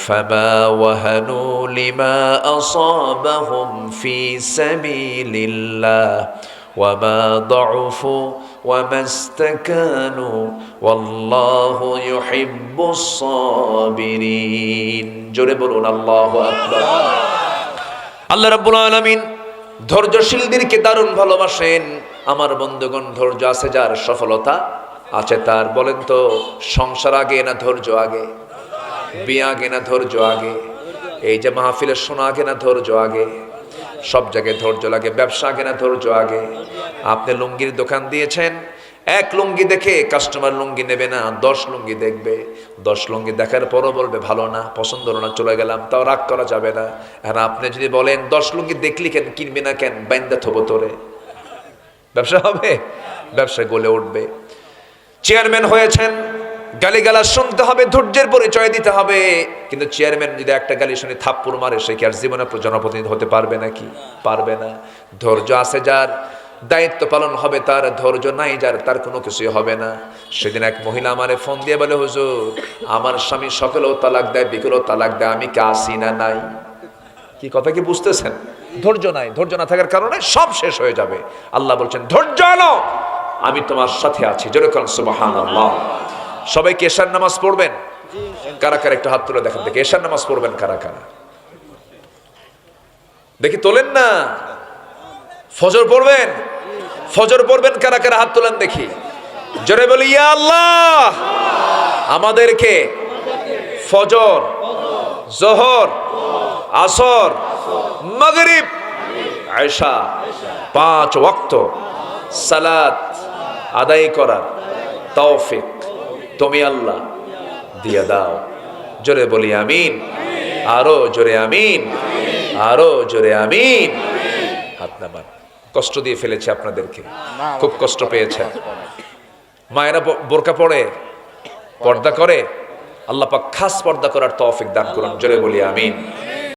ফামা ওয়াহানু লিমা আসাবাহুম ফি সাবিলিল্লাহ وما ضعفوا وما استكانوا والله يحب الصابرين। জোরে বলুন আল্লাহু আকবার। আল্লাহ রাব্বুল আলামিন ধৈর্যশীলদেরকে দারুণ ভালোবাসেন। আমার বন্ধুগণ, ধৈর্য আছে যার, সফলতা আছে তার। বলেন তো, সংসার আগে না ধৈর্য আগে? বিয়ে আগে না ধৈর্য আগে? এই যে মাহফিলের শোনা আগে না ধৈর্য আগে? সব জায়গায় ধৈর্য লাগে। ব্যবসা আগে না ধৈর্য আগে? আপনি লুঙ্গির দোকান দিয়েছেন, 1 লুঙ্গি দেখে কাস্টমার লুঙ্গি নেবে না, 10 লুঙ্গি দেখবে। 10 লুঙ্গি দেখার পরও বলবে ভালো না, পছন্দ হলো না, চলে গেলাম, তাও রাগ করা যাবে না। আর আপনি যদি বলেন 10 লুঙ্গি দেখলি কেন, কিনবি না কেন, বাইন্দা থবো তোরে, ব্যবসা হবে? ব্যবসা গলে উঠবে। চেয়ারম্যান হয়েছেন, গালিগালাজ শুনতে হবে, ধৈর্যের পরিচয় দিতে হবে। কিন্তু চেয়ারম্যান যদি একটা গালি শুনে থাপ্পড় মারে, সে কি আর জীবনে জনপ্রতিনিধি হতে পারবে নাকি? পারবে না। ধৈর্য আছে যার, দায়িত্ব পালন হবে তার। ধৈর্য নাই যার, তার কোনো কিছুই হবে না। সেদিন এক মহিলা আমারে ফোন দিয়ে বলে, হুজুর আমার স্বামী সকালেও তালাক দেয়, বিকেলেও তালাক দেয়, আমি কি আসি না নাই? কি কথা কি বুঝতেছেন? ধৈর্য নাই। ধৈর্য না থাকার কারণে সব শেষ হয়ে যাবে। আল্লাহ বলছেন, ধৈর্য আনো, আমি তোমার সাথে আছি। যেরকম সুবহানাল্লাহ। সবাইকে এশার নামাজ পড়বেন। কারা কারা একটু হাত তুলে দেখেন দেখি, এশার নামাজ পড়বেন কারা কারা দেখি, তোলেন না। ফজর পড়বেন, ফজর পড়বেন কারা কারা হাত তোলেন দেখি, জোরে বলি ইয়া আল্লাহ আমাদেরকে ফজর, জোহর, আসর, মাগরিব, এশা 5 ওয়াক্ত সালাত আদায় করার তৌফিক তুমি আল্লাহ দিয়ে দাও। জোরে বলি আমিন, আরো জোরে আমিন, আরো জোরে আমিন। হাত নামান। কষ্ট দিয়ে ফেলেছে আপনাদেরকে, খুব কষ্ট পেয়েছেন। মায়েরা বোরকা পড়ে, পর্দা করে, আল্লাহ পাক খাস পর্দা করার তৌফিক দান করুন। জোরে বলি আমিন।